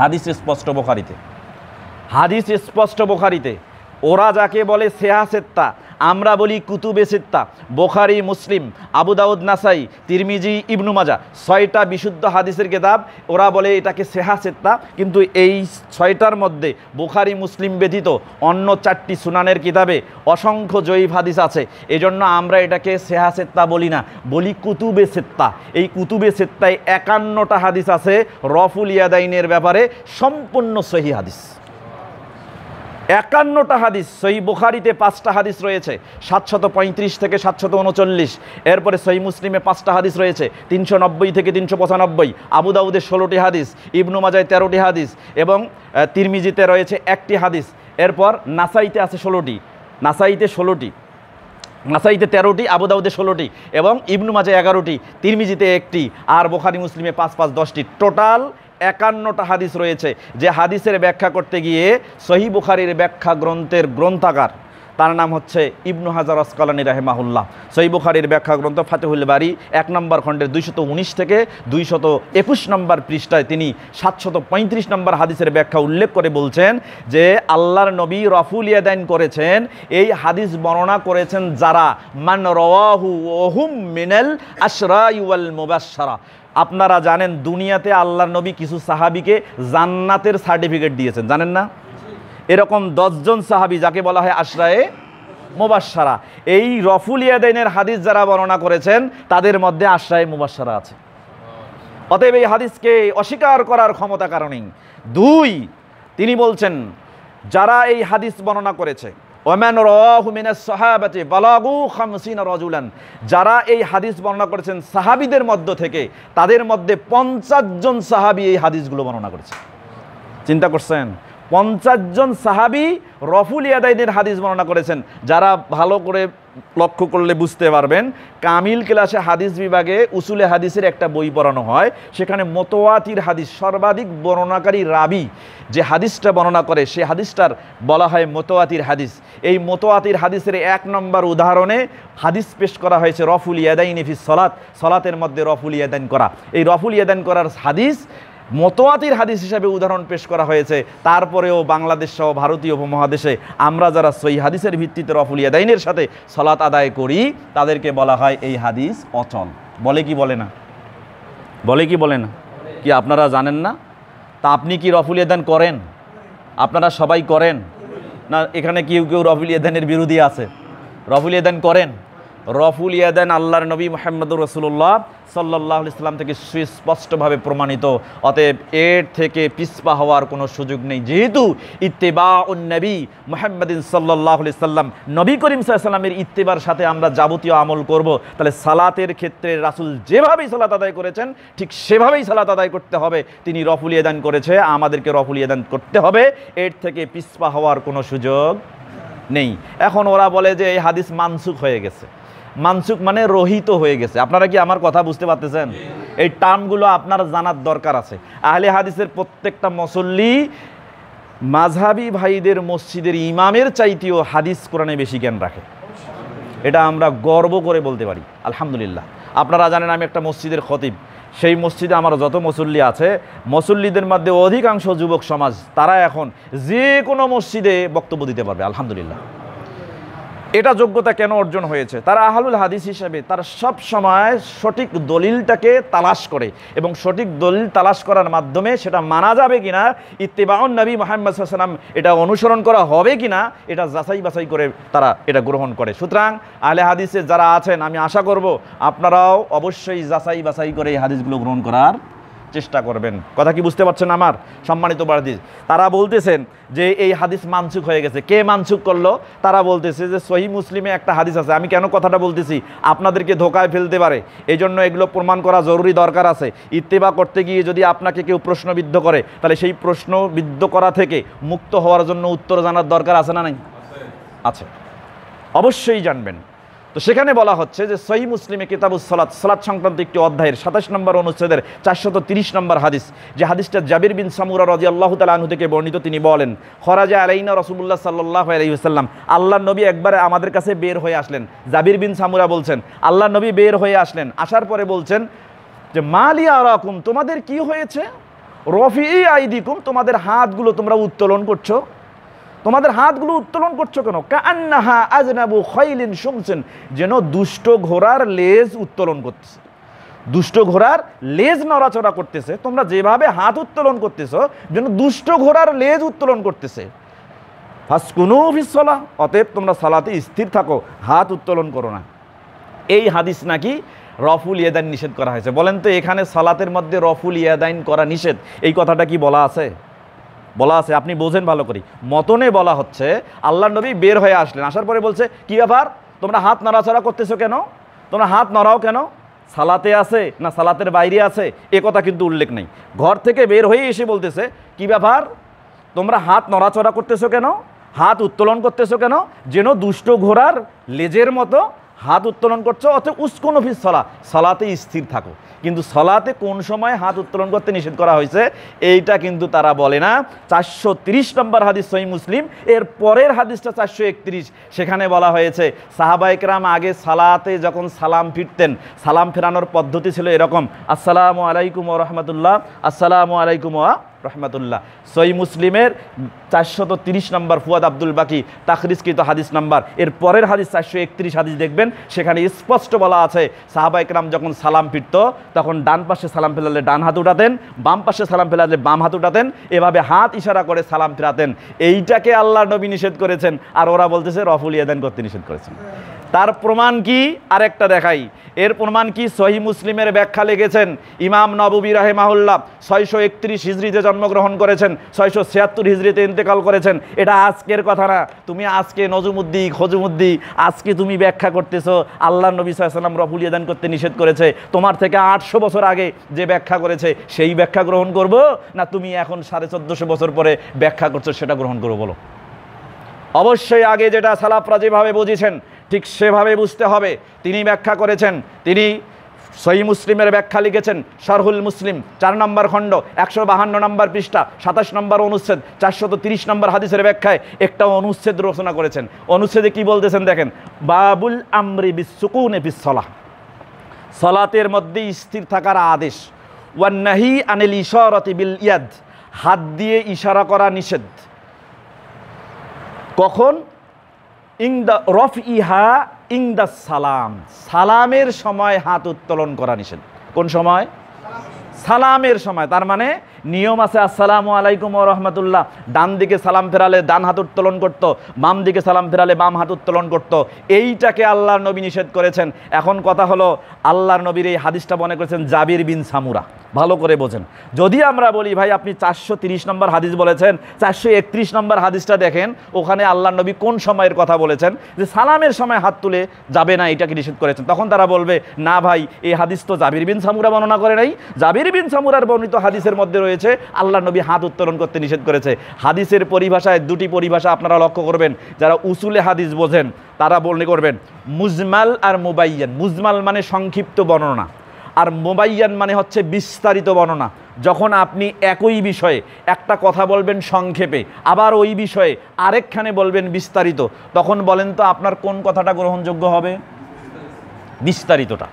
Speaker 2: হাদিস স্পষ্ট বুখারীতে, হাদিস স্পষ্ট বুখারীতে। ওরা যাকে বলে সেহাসেত্তা, আমরা বলি কুতুবে সিত্তা, বুখারী, মুসলিম, আবু দাউদ, নাসাই, তিরমিজি, ইবনু মাজাহ, 6টা বিশুদ্ধ হাদিসের কিতাব। ওরা বলে এটাকে সেহাসেত্তা, কিন্তু এই 6টার মধ্যে বুখারী, মুসলিম ব্যতীত অন্য 4টি সুনানের কিতাবে অসংখ্য জয়ীফ হাদিস আছে। এজন্য আমরা এটাকে সেহাসেত্তা বলি না, বলি কুতুবে সিত্তা। এই কুতুবে সিত্তায় 51টা হাদিস আছে রফুল ইয়াদাইনের ব্যাপারে, সম্পূর্ণ সহিহ হাদিস। 51টা হাদিস। সহিহ বুখারীতে 5টা হাদিস রয়েছে 735 থেকে 739, এরপরে সহিহ মুসলিমে 5টা হাদিস রয়েছে 390 থেকে 395, আবু দাউদে 16টি হাদিস, ইবনু মাজায় 13টি হাদিস এবং তিরমিজিতে রয়েছে 1টি হাদিস। এরপর নাসাইতে আছে 16টি, নাসাইতে 16টি, নাসাইতে 13টি, আবু দাউদে 16টি এবং ইবনু মাজায় 11টি, তিরমিজিতে 1টি, আর বুখারী মুসলিমে 5 5 10টি। টোটাল 51টা হাদিস রয়েছে। যে হাদিসের ব্যাখ্যা করতে গিয়ে সহিহ বুখারীর ব্যাখ্যা গ্রন্থের গ্রন্থাগার, তার নাম হচ্ছে ইবনু হাজার আসকালানী রাহিমাহুল্লাহ। সহিহ বুখারীর ব্যাখ্যা গ্রন্থ ফাতহুল বারী 1 নম্বর খণ্ডের 219 থেকে 221 নম্বর পৃষ্ঠায় তিনি 735 নম্বর হাদিসের ব্যাখ্যা উল্লেখ করে বলছেন যে আল্লাহর নবী রফুল ইয়াদাইন করেছেন। এই হাদিস বর্ণনা করেছেন যারা মান রাওয়াহু ওহুম মিনাল আশরাই ওয়াল মুবাশশারা। আপনারা জানেন দুনিয়াতে আল্লাহর নবী কিছু সাহাবীকে জান্নাতের সার্টিফিকেট দিয়েছেন, জানেন না? এরকম 10 জন সাহাবী যাকে বলা হয় আশরায়ে মুবাশশারা, এই রফুল ইয়াদাইনের হাদিস যারা বর্ণনা করেছেন তাদের মধ্যে আশরায়ে মুবাশশারা আছে। অতএব এই হাদিসকে অস্বীকার করার ক্ষমতা কারণেই। 2, তিনি বলছেন যারা এই হাদিস বর্ণনা করেছে ওমান রাওয়াহু মিনাস সাহাবাতি বালাগু 50 রাজুলান, যারা এই হাদিস বর্ণনা করেছেন সাহাবীদের মধ্য থেকে, তাদের মধ্যে 50 জন সাহাবী এই হাদিসগুলো বর্ণনা করেছে। চিন্তা করছেন? 50 জন সাহাবী রফুল ইয়াদাইনের হাদিস বর্ণনা করেছেন। যারা ভালো করে লক্ষ্য করলে বুঝতে পারবেন, কামিল ক্লাসে হাদিস বিভাগে উসুলে হাদিসের একটা বই পড়ানো হয়, সেখানে মুতাওয়াতির হাদিস, সর্বাধিক বর্ণনাকারী রাবি যে হাদিসটা বর্ণনা করে সে হাদিসটার বলা হয় মুতাওয়াতির হাদিস। এই মুতাওয়াতির হাদিসের 1 নম্বর উদাহরণে হাদিস পেশ করা হয়েছে রফুল ইয়াদাইনি ফিস সালাত, সালাতের মধ্যে রফুল ইয়াদাইন করা। এই রফুল ইয়াদাইন করার হাদিস মুতাওয়াতির হাদিস হিসাবে উদাহরণ পেশ করা হয়েছে। তারপরেও বাংলাদেশ সহ ভারতীয় উপমহাদেশে আমরা যারা সহিহ হাদিসের ভিত্তিতে রফুল ইয়াদাইনের সাথে সালাত আদায় করি তাদেরকে বলা হয় এই হাদিস অচল। বলে কি বলে না? বলে কি বলে না? কি আপনারা জানেন না? তা আপনি কি রফুল ইয়াদাইন করেন? আপনারা সবাই করেন না? এখানে কেউ কেউ রফুল ইয়াদাইনের বিরোধী আছে? রফুল ইয়াদাইন করেন। রফুল ইয়াদাইন আল্লাহর নবী মুহাম্মদুর রাসূলুল্লাহ সাল্লাল্লাহু আলাইহি সাল্লাম থেকে সুস্পষ্টভাবে প্রমাণিত। অতএব এর থেকে পিছপা হওয়ার কোনো সুযোগ নেই। যেহেতু ইত্তেবাউন নবী মুহাম্মদিন সাল্লাল্লাহু আলাইহি সাল্লাম, নবী করিম সাল্লাল্লাহু আলাইহি সাল্লামের ইত্তেবার সাথে আমরা যাবতীয় আমল করব, তাহলে সালাতের ক্ষেত্রে রাসূল যেভাবেই সালাত আদায় করেছেন ঠিক সেভাবেই সালাত আদায় করতে হবে। তিনি রফুল ইয়াদাইন করেছে, আমাদেরকে রফুল ইয়াদাইন করতে হবে। এর থেকে পিছপা হওয়ার কোনো সুযোগ নেই। এখন ওরা বলে যে এই হাদিস মানসুখ হয়ে গেছে। মানসুখ মানে রহিত হয়ে গেছে। আপনারা কি আমার কথা বুঝতে পারতেছেন? এই টার্মগুলো আপনার জানার দরকার আছে। আহলে হাদিসের প্রত্যেকটা মুসল্লি মাযহাবী ভাইদের মসজিদের ইমামের চাইতেও হাদিস কোরআনে বেশি জ্ঞান রাখে। এটা আমরা গর্ব করে বলতে পারি আলহামদুলিল্লাহ। আপনারা জানেন আমি একটা মসজিদের খতিব। সেই মসজিদে আমার যত মুসল্লি আছে, মুসল্লিদের মধ্যে অধিকাংশ যুবক সমাজ, তারা এখন যে কোনো মসজিদে বক্তব্য দিতে পারবে আলহামদুলিল্লাহ। এটা যোগ্যতা কেন অর্জন হয়েছে? তারা আহলুল হাদিস হিসেবে তারা সব সময় সঠিক দলিলটাকে তালাশ করে এবং সঠিক দলিল তালাশ করার মাধ্যমে সেটা মানা যাবে কিনা, ইত্তিবাউন নবী মুহাম্মদ সাল্লাল্লাহু আলাইহি ওয়াসাল্লাম এটা অনুসরণ করা হবে কিনা, এটা যাচাই বাছাই করে তারা এটা গ্রহণ করে। সুতরাং আহলে হাদিসে যারা আছেন, আমি আশা করব আপনারাও অবশ্যই যাচাই বাছাই করে এই হাদিসগুলো গ্রহণ করার চেষ্টা করবেন। কথা কি বুঝতে পারছেন আমার সম্মানিত বারদিস? তারা বলতেছেন যে এই হাদিস মানসুখ হয়ে গেছে। কে মানসুখ করলো? তারা বলতেছে যে সহিহ মুসলিমে একটা হাদিস আছে। আমি কেন কথাটা বলতেছি, আপনাদেরকে ধোকায় ফেলতে পারে, এই জন্য এগুলো প্রমাণ করা জরুরি দরকার আছে। ইত্তেবা করতে গিয়ে যদি আপনাকে কেউ প্রশ্নবিদ্ধ করে, তাহলে সেই প্রশ্নবিদ্ধ করা থেকে মুক্ত হওয়ার জন্য উত্তর জানার দরকার আছে না নাই? আছে, অবশ্যই জানবেন। তো সেখানে বলা হচ্ছে যে সহিহ মুসলিমে কিতাবুস সালাত, সালাত সংক্রান্ত একটি অধ্যায়ের 27 নম্বর অনুচ্ছেদের 430 নম্বর হাদিস, যে হাদিসটা জাবির বিন সামুরা রাদিয়াল্লাহু তাআলা আনহু থেকে বর্ণিত। তিনি বলেন, খরাজা আলাইনা রাসূলুল্লাহ সাল্লাল্লাহু আলাইহি ওয়াসাল্লাম, আল্লাহর নবী একবারে আমাদের কাছে বের হয়ে আসলেন। জাবির বিন সামুরা বলছেন, আল্লাহর নবী বের হয়ে আসলেন, আসার পরে বলছেন যে মালি আরাকুম, তোমাদের কি হয়েছে? রফিই আইদিকুম, তোমাদের হাতগুলো তোমরা উত্তোলন করছো, তোমাদের হাতগুলো উত্তোলন করছো কেন? কান্নাহা আজনাবু খাইলিন শুমসিন, যেন দুষ্ট ঘোড়ার লেজ উত্তোলন করতেছে, দুষ্ট ঘোড়ার লেজ নড়াচড়া করতেছে। তোমরা যেভাবে হাত উত্তোলন করতেছো, যেন দুষ্ট ঘোড়ার লেজ উত্তোলন করতেছে। ফাসকুনু ফিস সালাহ, অতএব তোমরা সালাতে স্থির থাকো, হাত উত্তোলন করো না। এই হাদিস নাকি রফুল ইয়াদাইন নিষেধ করা হয়েছে। বলেন তো, এখানে সালাতের মধ্যে রফুল ইয়াদাইন করা নিষেধ, এই কথাটা কি বলা আছে? বলা আছে? আপনি বোঝেন ভালো করে। মতনে বলা হচ্ছে আল্লাহর নবী বের হয়ে আসলেন, আসার পরে বলছে কি ব্যাপার, তোমরা হাত নড়াচড়া করতেছো কেন? তোমরা হাত নড়াও কেন? সালাতে আছে না সালাতের বাইরে আছে এ কথা কিন্তু উল্লেখ নেই। ঘর থেকে বের হয়ে এসে বলতেছে কি ব্যাপার, তোমরা হাত নড়াচড়া করতেছো কেন, হাত উত্তোলন করতেছো কেন? যেন দুষ্ট ঘোড়ার লেজের মতো হাত উত্তোলন করছো। অর্থাৎ উস্কুনু ফিস সালাহ, সালাতে স্থির থাকো। কিন্তু সালাতে কোন সময় হাত উত্তোলন করতে নিষেধ করা হয়েছে এইটা কিন্তু তারা বলে না। 430 নম্বর হাদিস সহিহ মুসলিম, এর পরের হাদিসটা 431, সেখানে বলা হয়েছে সাহাবায়ে কেরাম আগে সালাতে যখন সালাম ফিরতেন, সালাম ফেরানোর পদ্ধতি ছিল এরকম, আসসালামু আলাইকুম ওয়া রাহমাতুল্লাহ, আসসালামু আলাইকুম ওয়া রহমাতুল্লাহ। সহিহ মুসলিমের 430 নম্বর, ফুয়াদ আব্দুল বাকি তাখরিজকৃত হাদিস নাম্বার, এর পরের হাদিস 431 হাদিস দেখবেন, সেখানে স্পষ্ট বলা আছে সাহাবায়ে কেরাম যখন সালাম ফিরত তখন ডান পাশে সালাম ফেরালে ডান হাত উঠাতেন, বাম পাশে সালাম ফেরালে বাম হাত উঠাতেন, এভাবে হাত ইশারা করে সালাম ফেরাতেন। এইটাকে আল্লাহর নবী নিষেধ করেছেন, আর ওরা বলতেছে রফুল ইয়াদাইন করতে নিষেধ করেছেন। তার প্রমাণ কি? আরেকটা দেখাই। এর প্রমাণ কি? সহিহ মুসলিমের ব্যাখ্যা লিখেছেন ইমাম নববী রাহিমাহুল্লাহ, 631 হিজরিতে জন্মগ্রহণ করেছেন, 676 হিজরিতে ইন্তেকাল করেছেন। এটা আজকের কথা না। তুমি আজকে নজমুদ্দি খজুমুদ্দি আজকে তুমি ব্যাখ্যা করতেছো আল্লাহ নবী সাল্লাল্লাহু আলাইহি ওয়াসাল্লাম রফুল ইয়াদাইন করতে নিষেধ করেছে। তোমার থেকে 800 বছর আগে যে ব্যাখ্যা করেছে সেই ব্যাখ্যা গ্রহণ করব, না তুমি এখন 1450 বছর পরে ব্যাখ্যা করছো সেটা গ্রহণ করবো? বলো। অবশ্যই আগে যেটা সালাফরা যেভাবে বুঝেছেন ঠিক সেভাবে বুঝতে হবে। তিনি ব্যাখ্যা করেছেন, তিনি সহিহ মুসলিমের ব্যাখ্যা লিখেছেন শারহুল মুসলিম 4 নম্বর খণ্ড 152 নম্বর পৃষ্ঠা 27 নম্বর অনুচ্ছেদ 430 নম্বর হাদিসের ব্যাখ্যায় একটা অনুচ্ছেদ রচনা করেছেন। অনুচ্ছেদে কি বলতেছেন দেখেন, বাবুল আমরি বিসসুকুনি ফিস সালাহ, সালাতের মধ্যে স্থির থাকার আদেশ, ওয়ান নাহি আনিল ইশারাতি বিল ইয়াদ, হাত দিয়ে ইশারা করা নিষেধ। কখন? ইংদা রফইহা ইংদা সালাম, সালামের সময় হাত উত্তোলন করা নিষেধ। কোন সময়? সালামের সময়। তার মানে নিয়ম আছে আসসালামু আলাইকুম ওয়া রাহমাতুল্লাহ, ডান দিকে সালাম ফেরালে ডান হাত উত্তোলন করত, বাম দিকে সালাম ফেরালে বাম হাত উত্তোলন করত। এইটাকে আল্লাহর নবী নিষেধ করেছেন। এখন কথা হলো আল্লাহর নবীর এই হাদিসটা মনে করেছেন জাবির বিন সামুরা। ভালো করে বোঝেন। যদি আমরা বলি ভাই আপনি 430 নম্বর হাদিস বলেছেন, 431 নম্বর হাদিসটা দেখেন, ওখানে আল্লাহর নবী কোন সময়ের কথা বলেছেন যে সালামের সময় হাত তুলে যাবে না, এটাকে নিষেধ করেছেন। তখন তারা বলবে না ভাই এই হাদিস তো জাবির বিন সামুরা বর্ণনা করে নাই, জাবির বিন সামুরার বর্ণিত হাদিসের মধ্যে রয়েছে আল্লাহর নবী হাত উত্তোলন করতে নিষেধ করেছে। হাদিসের পরিভাষায় দুটি পরিভাষা আপনারা লক্ষ্য করবেন, যারা উসুলে হাদিস বোঝেন তারা বর্ণনা করবেন মুজমাল আর মুবাইয়ান। মুজমাল মানে সংক্ষিপ্ত বর্ণনা, আর মুবাইয়ান মানে হচ্ছে বিস্তারিত বর্ণনা। যখন আপনি একই বিষয়ে একটা কথা বলবেন সংক্ষেপে, আবার ওই বিষয়ে আরেকখানে বলবেন বিস্তারিত, তখন বলেন তো আপনার কোন কথাটা গ্রহণযোগ্য হবে? বিস্তারিতটা।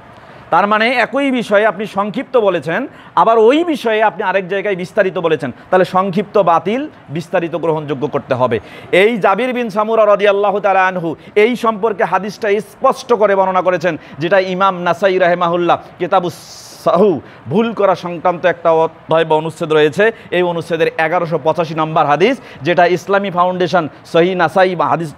Speaker 2: তার মানে একই বিষয়ে আপনি সংক্ষিপ্ত বলেছেন, আবার ওই বিষয়ে আপনি আরেক জায়গায় বিস্তারিত বলেছেন, তাহলে সংক্ষিপ্ত বাতিল, বিস্তারিত গ্রহণযোগ্য করতে হবে। এই জাবির বিন সামুরা রাদিয়াল্লাহু তাআলা আনহু এই সম্পর্কে হাদিসটা স্পষ্ট করে বর্ণনা করেছেন, যেটা ইমাম নাসাই রাহিমাহুল্লাহ কিতাবুস সাহু ভুল করা সংক্রান্ত একটা অধ্যায় বা অনুচ্ছেদ রয়েছে, এই অনুচ্ছেদের 1185 নম্বর হাদিস, যেটা ইসলামী ফাউন্ডেশন সহিহ নাসাই বা হাদিস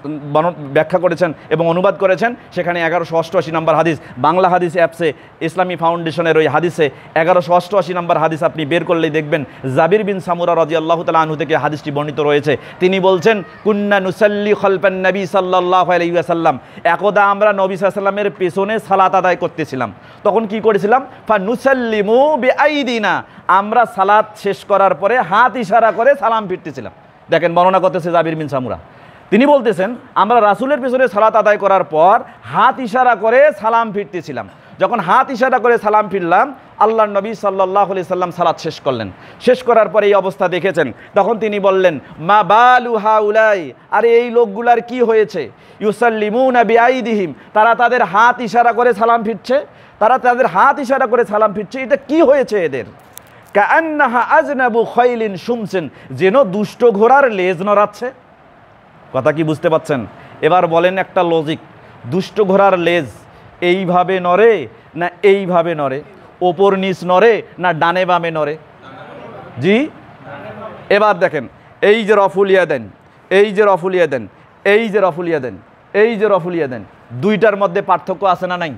Speaker 2: ব্যাখ্যা করেছেন এবং অনুবাদ করেছেন, সেখানে 1188 নম্বর হাদিস। বাংলা হাদিস অ্যাপসে ইসলামী ফাউন্ডেশনের ওই হাদিসে 1188 নম্বর হাদিস আপনি বের করলেই দেখবেন জাবির বিন সামুরা রাদিয়াল্লাহু তাআলা আনহু থেকে হাদিসটি বর্ণিত রয়েছে। তিনি বলছেন, কুন্না নুসাল্লি খালফান নবী সাল্লাল্লাহু আলাইহি ওয়াসাল্লাম, একদা আমরা নবী সাল্লাল্লাহু আলাইহি ওয়াসাল্লামের পেছনে সালাত আদায় করতেছিলাম। তখন কি করেছিলাম? ফানুসাল্লিমু বিআইদিনা, আমরা সালাত শেষ করার পরে হাত ইশারা করে সালাম ফিরতেছিলাম। দেখেন বর্ণনা করতেছে জাবির বিন সামুরা, তিনি বলতেছেন আমরা রাসূলের পেছনে সালাত আদায় করার পর হাত ইশারা করে সালাম ফিরতেছিলাম। যখন হাত ইশারা করে সালাম ফিরলাম, আল্লাহর নবী সাল্লাল্লাহু আলাইহি সাল্লাম সালাত শেষ করলেন। শেষ করার পরে এই অবস্থা দেখেছেন, তখন তিনি বললেন, মা বালু হাউলাই, আরে এই লোকগুলার কি হয়েছে? ইউসাল্লিমুনা বিআইদিহিম, তারা তাদের হাত ইশারা করে সালাম ফিরছে, তারা তাদের হাত ইশারা করে সালাম ফিরছে, এটা কি হয়েছে এদের? কাআন্নাহা আজনাবু খাইলিন শুমসিন, যেন দুষ্ট ঘোড়ার লেজ নড়াচ্ছে। কথা কি বুঝতে পাচ্ছেন? এবার বলেন একটা লজিক, দুষ্ট ঘোড়ার লেজ এইভাবে নড়ে না এইভাবে নড়ে? ওপর নিচ নড়ে না ডানে বামে নড়ে? জি, এবার দেখেন, এই যে রফুলিয়া দেন, এই যে রফুলিয়া দেন, এই যে রফুলিয়া দেন, এই যে রফুলিয়া দেন, দুইটার মধ্যে পার্থক্য আছে না নাই?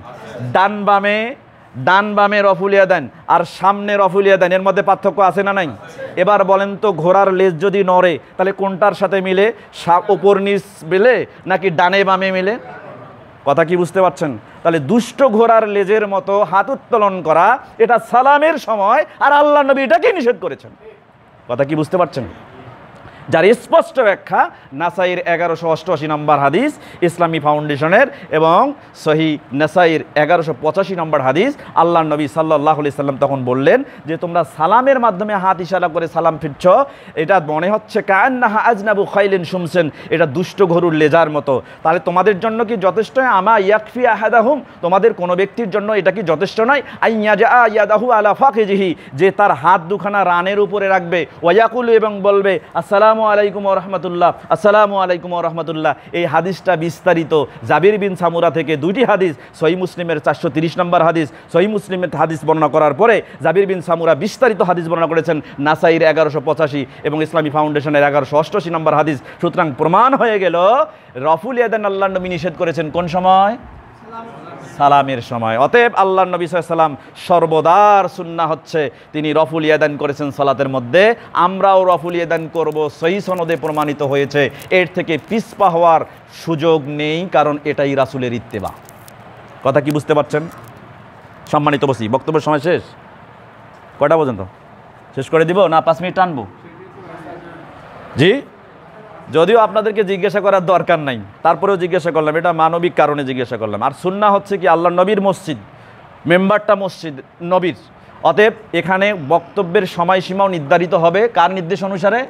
Speaker 2: ডান বামে রফুলিয়া দেন আর সামনে রফুলিয়া দেন, এর মধ্যে পার্থক্য আছে না নাই? এবার বলেন তো, ঘোড়ার লেজ যদি নড়ে তাহলে কোনটার সাথে মিলে? ওপর নিচ মিলে নাকি ডানে বামে মিলে? কথা কি বুঝতে পারছেন? তাহলে দুষ্ট ঘোড়ার লেজের মতো হাত উত্তোলন করা, এটা সালামের সময়, আর আল্লাহ নবী এটাকে নিষেধ করেছেন। কথা কি বুঝতে পারছেন? যার স্পষ্ট ব্যাখ্যা নাসাইর 1188 নম্বর হাদিস, ইসলামী ফাউন্ডেশনের এবং সহিহ নাসাইর 1185 নম্বর হাদিস। আল্লাহ নবী সাল্লাল্লাহু আলাইহি সাল্লাম তখন বললেন যে তোমরা সালামের মাধ্যমে হাত ইশারা করে সালাম ফিরছ, এটা মনে হচ্ছে কাআন্নাহা আজনাবু খাইলিন শুমসিন, এটা দুষ্ট গরুর লেজার মতো। তাহলে তোমাদের জন্য কি যথেষ্ট? আমা ইয়াকফি আহাদাহুম, তোমাদের কোনো ব্যক্তির জন্য এটা কি যথেষ্ট নয়? আইয়াজা ইয়াদাহু আলা ফাকিজিহি, যে তার হাত দুখানা রানের উপরে রাখবে, ওয়ায়াকুলু, এবং বলবে আসসালামু আলাইকুম ওয়া রাহমাতুল্লাহ, আসসালামু আলাইকুম ওয়া রাহমাতুল্লাহ। এই হাদিসটা বিস্তারিত জাবির বিন সামুরা থেকে দুইটি হাদিস, সহিহ মুসলিমের 430 নম্বর হাদিস, সহিহ মুসলিমের হাদিস বর্ণনা করার পরে জাবির বিন সামুরা বিস্তারিত হাদিস বর্ণনা করেছেন নাসাইর 1185 এবং ইসলামী ফাউন্ডেশনের 1188 নম্বর হাদিস। সুতরাং প্রমাণ হয়ে গেল রফুল ইয়াদান আল্লাহর নবী নিষেধ করেছেন কোন সময়? সালামের সময়। অতএব আল্লাহর নবী সাল্লাল্লাহু আলাইহি ওয়াসাল্লাম সর্বদার সুন্নাহ হচ্ছে তিনি রফুল ইয়াদান করেছেন সালাতের মধ্যে, আমরাও রফুল ইয়াদান করব, সহিহ সনদে প্রমাণিত হয়েছে। এর থেকে পিছপা হওয়ার সুযোগ নেই, কারণ এটাই রাসূলের ইত্তেবা। কথা কি বুঝতে পারছেন? সম্মানিত বসি, বক্তব্যের সময় শেষ। কয়টা পর্যন্ত শেষ করে দিব না 5 মিনিট টানবো? জি, যদিও আপনাদেরকে জিজ্ঞাসা করার দরকার নাই, তারপরেও জিজ্ঞাসা করলাম, এটা মানবিক কারণে জিজ্ঞাসা করলাম। আর সুন্নাহ হচ্ছে কি আল্লাহ নবীর মসজিদ, মেম্বারটা মসজিদ নবীর, অতএব এখানে বক্তব্যের সময়সীমাও নির্ধারিত হবে কার নির্দেশ অনুসারে?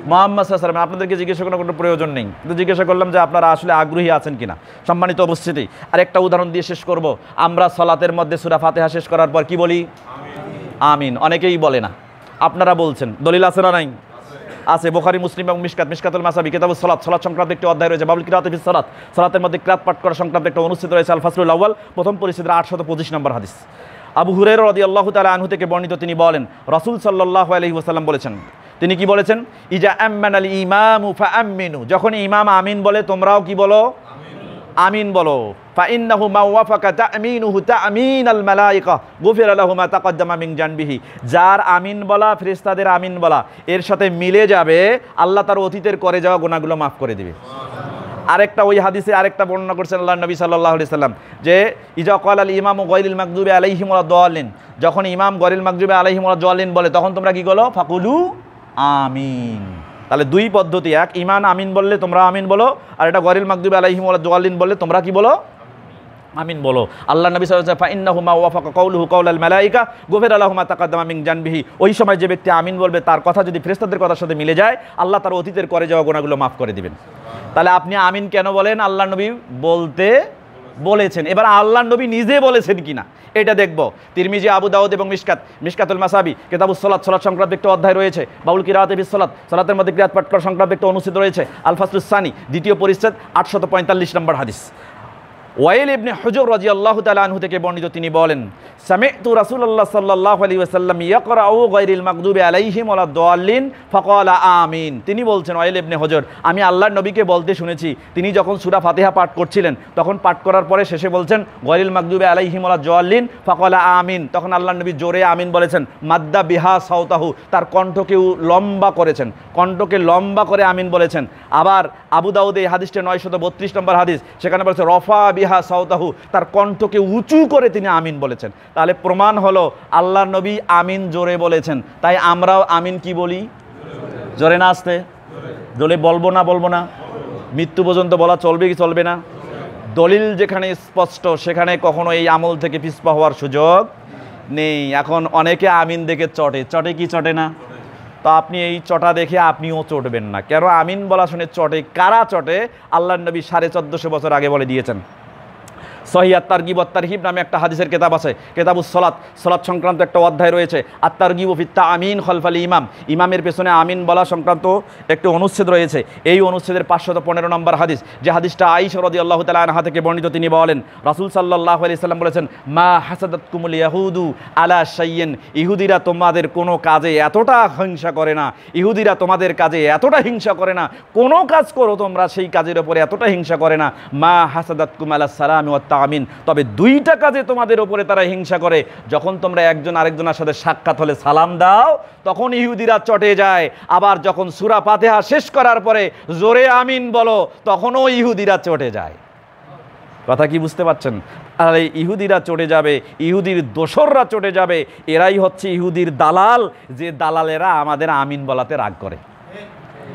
Speaker 2: মুহাম্মদ সাল্লাল্লাহু আলাইহি ওয়াসাল্লাম। আপনাদেরকে জিজ্ঞাসা করার কোনো প্রয়োজন নেই, কিন্তু জিজ্ঞাসা করলাম যে আপনারা আসলে আগ্রহী আছেন কিনা। সম্মানিত উপস্থিতি, আর একটা উদাহরণ দিয়ে শেষ করব। আমরা সালাতের মধ্যে সূরা ফাতিহা শেষ করার পর কি বলি? আমিন। অনেকেই বলে না, আপনারা বলছেন, দলিল আছে না নাই? আছে। বুখারী, মুসলিম এবং মিশকাতুল মাসাবি, কিতাবুস সালাত, সালাত সংক্রান্ত একটি অধ্যায় রয়েছে। বাবুল কিরাআতি ফিস সালাত, সালাতের মধ্যে কিরাত পাঠ করা সংক্রান্ত একটা অনুচ্ছেদ রয়েছে। আল ফাসলুল আউয়াল, প্রথম পরিচ্ছেদের 825 নম্বর হাদিস। আবু হুরায়রা রাদিয়াল্লাহু তাআলা আনহু থেকে বর্ণিত, তিনি বলেন রাসূল সাল্লাল্লাহু আলাইহি ওয়াসাল্লাম বলেছেন, তিনি কি বলেছেন? ইজা আম্মানাল ইমামু ফাআমিনু, যখন ইমাম আমিন বলে তোমরাও কি বলো? আমিন বলো। ফাইন্নাহু মা ওয়াফাকা তামিনুহু তামিনাল মালায়েকা গুফিরা লাহু মা তাকদ্দামা মিন জানবিহি, যার আমিন বলা, ফেরেশতাদের আমিন বলা এর সাথে মিলে যাবে, আল্লাহ তার অতীতের করে যাওয়া গুনাহগুলো মাফ করে দিবে। আরেকটা ওই হাদিসে আরেকটা বর্ণনা করছেন আল্লাহ নবী সাল্লাল্লাহু আলাইহি সাল্লাম, যে ইজা ক্বালাল ইমামু গায়রিল মাগদুবি আলাইহিম ওয়ালাদ দাল্লিন, যখন ইমাম গায়রিল মাগদুবি আলাইহিম ওয়ালাদ দাল্লিন বলে তখন তোমরা কি বলো? ফাকুলু আমিন। তাহলে দুই পদ্ধতি, এক ইমান আমিন বললে তোমরা আমিন বলো, আর এটা গায়রিল মাগদুবি আলাইহিম ওয়ালাদ দাল্লিন বললে তোমরা কি বলো? আমিন বলো। আল্লাহ নবী সাল্লাল্লাহু আলাইহি ওয়াসাল্লাম ফাইন্নাহু মা ওয়াফাকা কাউলুহু কাউলাল মালায়েকা গুফিরা লাহু মা তাকদ্দামা মিন জানবিহি, ওই সময় যে ব্যক্তি আমিন বলবে তার কথা যদি ফেরেশতাদের কথার সাথে মিলে যায়, আল্লাহ তার অতীতের করে যাওয়া গুনাহগুলো মাফ করে দিবেন। তাহলে আপনি আমিন কেন বলেন? আল্লাহ নবী বলতে বলেছেন। এবার আল্লাহ নবী নিজে বলেছেন কিনা এটা দেখব। তিরমিজি, আবু দাউদ এবং মিশকাতুল মাসাবি, কিতাবুস সালাত, সালাত সংক্রান্ত একটি অধ্যায় রয়েছে। বাউল কিরাআতে ফিস সালাত, সালাতের মধ্যে কিরাত পাঠ করা সংক্রান্ত একটি অনুচ্ছেদ রয়েছে। আল ফাসলুস সানি, দ্বিতীয় পরিচ্ছেদ, 845 নম্বর হাদিস। ওয়াইল ইবনে হুজর রাদিয়াল্লাহু তাআলা আনহু থেকে বর্ণিত, তিনি বলেন, সামি'তু রাসূলুল্লাহ সাল্লাল্লাহু আলাইহি ওয়াসাল্লাম ইয়াকরাউ গায়রিল মাগদুবি আলাইহিম ওয়ালাদ দাল্লিন ফাকালা আমিন। তিনি বলছেন, ওয়াইল ইবনে হুজর, আমি আল্লাহর নবীকে বলতে শুনেছি, তিনি যখন সূরা ফাতিহা পাঠ করছিলেন, তখন পাঠ করার পরে শেষে বলছেন, গায়রিল মাগদুবি আলাইহিম ওয়ালাদ দাল্লিন ফাকালা আমিন। তখন আল্লাহর নবী জোরে আমিন বলেছেন, মাদ্দা বিহা সাউতাহু, তার কণ্ঠকেও লম্বা করেছেন, কণ্ঠকে লম্বা করে আমিন বলেছেন। আবার আবু দাউদে এই হাদিসটা 932 নম্বর হাদিস, সেখানে বলেছে রফা বিহা সাউতাহু, তার কণ্ঠকে উঁচু করে তিনি আমিন বলেছেন। তাহলে প্রমাণ হলো আল্লাহর নবী আমিন জোরে বলেছেন, তাই আমরাও আমিন কি বলি? জোরে না আসতে? জোরে বলবো না? মৃত্যু পর্যন্ত বলা চলবে কি চলবে না? দলিল যেখানে স্পষ্ট, সেখানে কখনো এই আমল থেকে পিছপা হওয়ার সুযোগ নেই। এখন অনেকে আমিন দেখে চটে কি চটে না? তো আপনি এই চটা দেখে আপনিও চটবেন না। কেন আমিন বলা শুনে চটে? কারা চটে? আল্লাহর নবী 1450 বছর আগে বলে দিয়েছেন। সহিহ আত-তারগিব ওয়াত-তারহিব নামে একটা হাদিসের কিতাব আছে, কিতাবুস সালাত, সালাত সংক্রান্ত একটা অধ্যায় রয়েছে। আত-তারগিব ফি তা'মিন খালফাল ইমাম, ইমামের পেছনে আমিন বলা সংক্রান্ত একটি অনুচ্ছেদ রয়েছে। এই অনুচ্ছেদের 515 নম্বর হাদিস, যে হাদিসটা আয়েশা রাদিয়াল্লাহু তাআলা আনহা থেকে বর্ণিত, তিনি বলেন, রাসূল সাল্লাল্লাহু আলাইহি সাল্লাম বলেছেন, মা হাসাদাতকুমুল ইয়াহুদু আলা শাইইন, ইহুদিরা তোমাদের কোনো কাজে এতটা হিংসা করে না, ইহুদিরা তোমাদের কাজে এতটা হিংসা করে না, কোনো কাজ করো তোমরা সেই কাজের উপরে এতটা হিংসা করে না, মা হাসাদাতকুম আলা সালামি ওয়াত তামিন, তবে দুইটা কাজে তোমাদের উপরে তারা হিংসা করে। যখন তোমরা একজন আরেকজনের সাথে সাক্ষাৎ হলে সালাম দাও, তখন ইহুদিরা চটে যায়। আবার যখন সূরা ফাতিহা শেষ করার পরে জোরে আমিন বলো, তখনও ইহুদিরা চটে যায়। কথা কি বুঝতে পারছেন? আর এই ইহুদিরা চটে যাবে, ইহুদির দোসররা চটে যাবে। এরাই হচ্ছে ইহুদির দালাল, যে দালালেরা আমাদের আমিন বলাতে রাগ করে।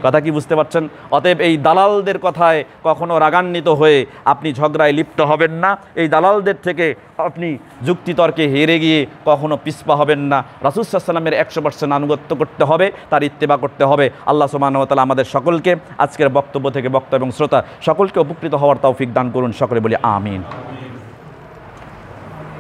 Speaker 2: কথা কি বুঝতে পারছেন? অতএব এই দালালদের কথায় কখনো রাগান্বিত হয়ে আপনি ঝগড়ায় লিপ্ত হবেন না। এই দালালদের থেকে আপনি যুক্তিতর্কে হেরে গিয়ে কখনো পিছপা হবেন না। রাসূল সাল্লাল্লাহু আলাইহি ওয়াসাল্লামের 100% আনুগত্য করতে হবে, তার ইত্তেবা করতে হবে। আল্লাহ সুবহানাহু ওয়া তাআলা আমাদের সকলকে আজকের বক্তব্য থেকে বক্তা এবং শ্রোতা সকলকে উপকৃত হওয়ার তৌফিক দান করুন। সকলে বলি আমিন।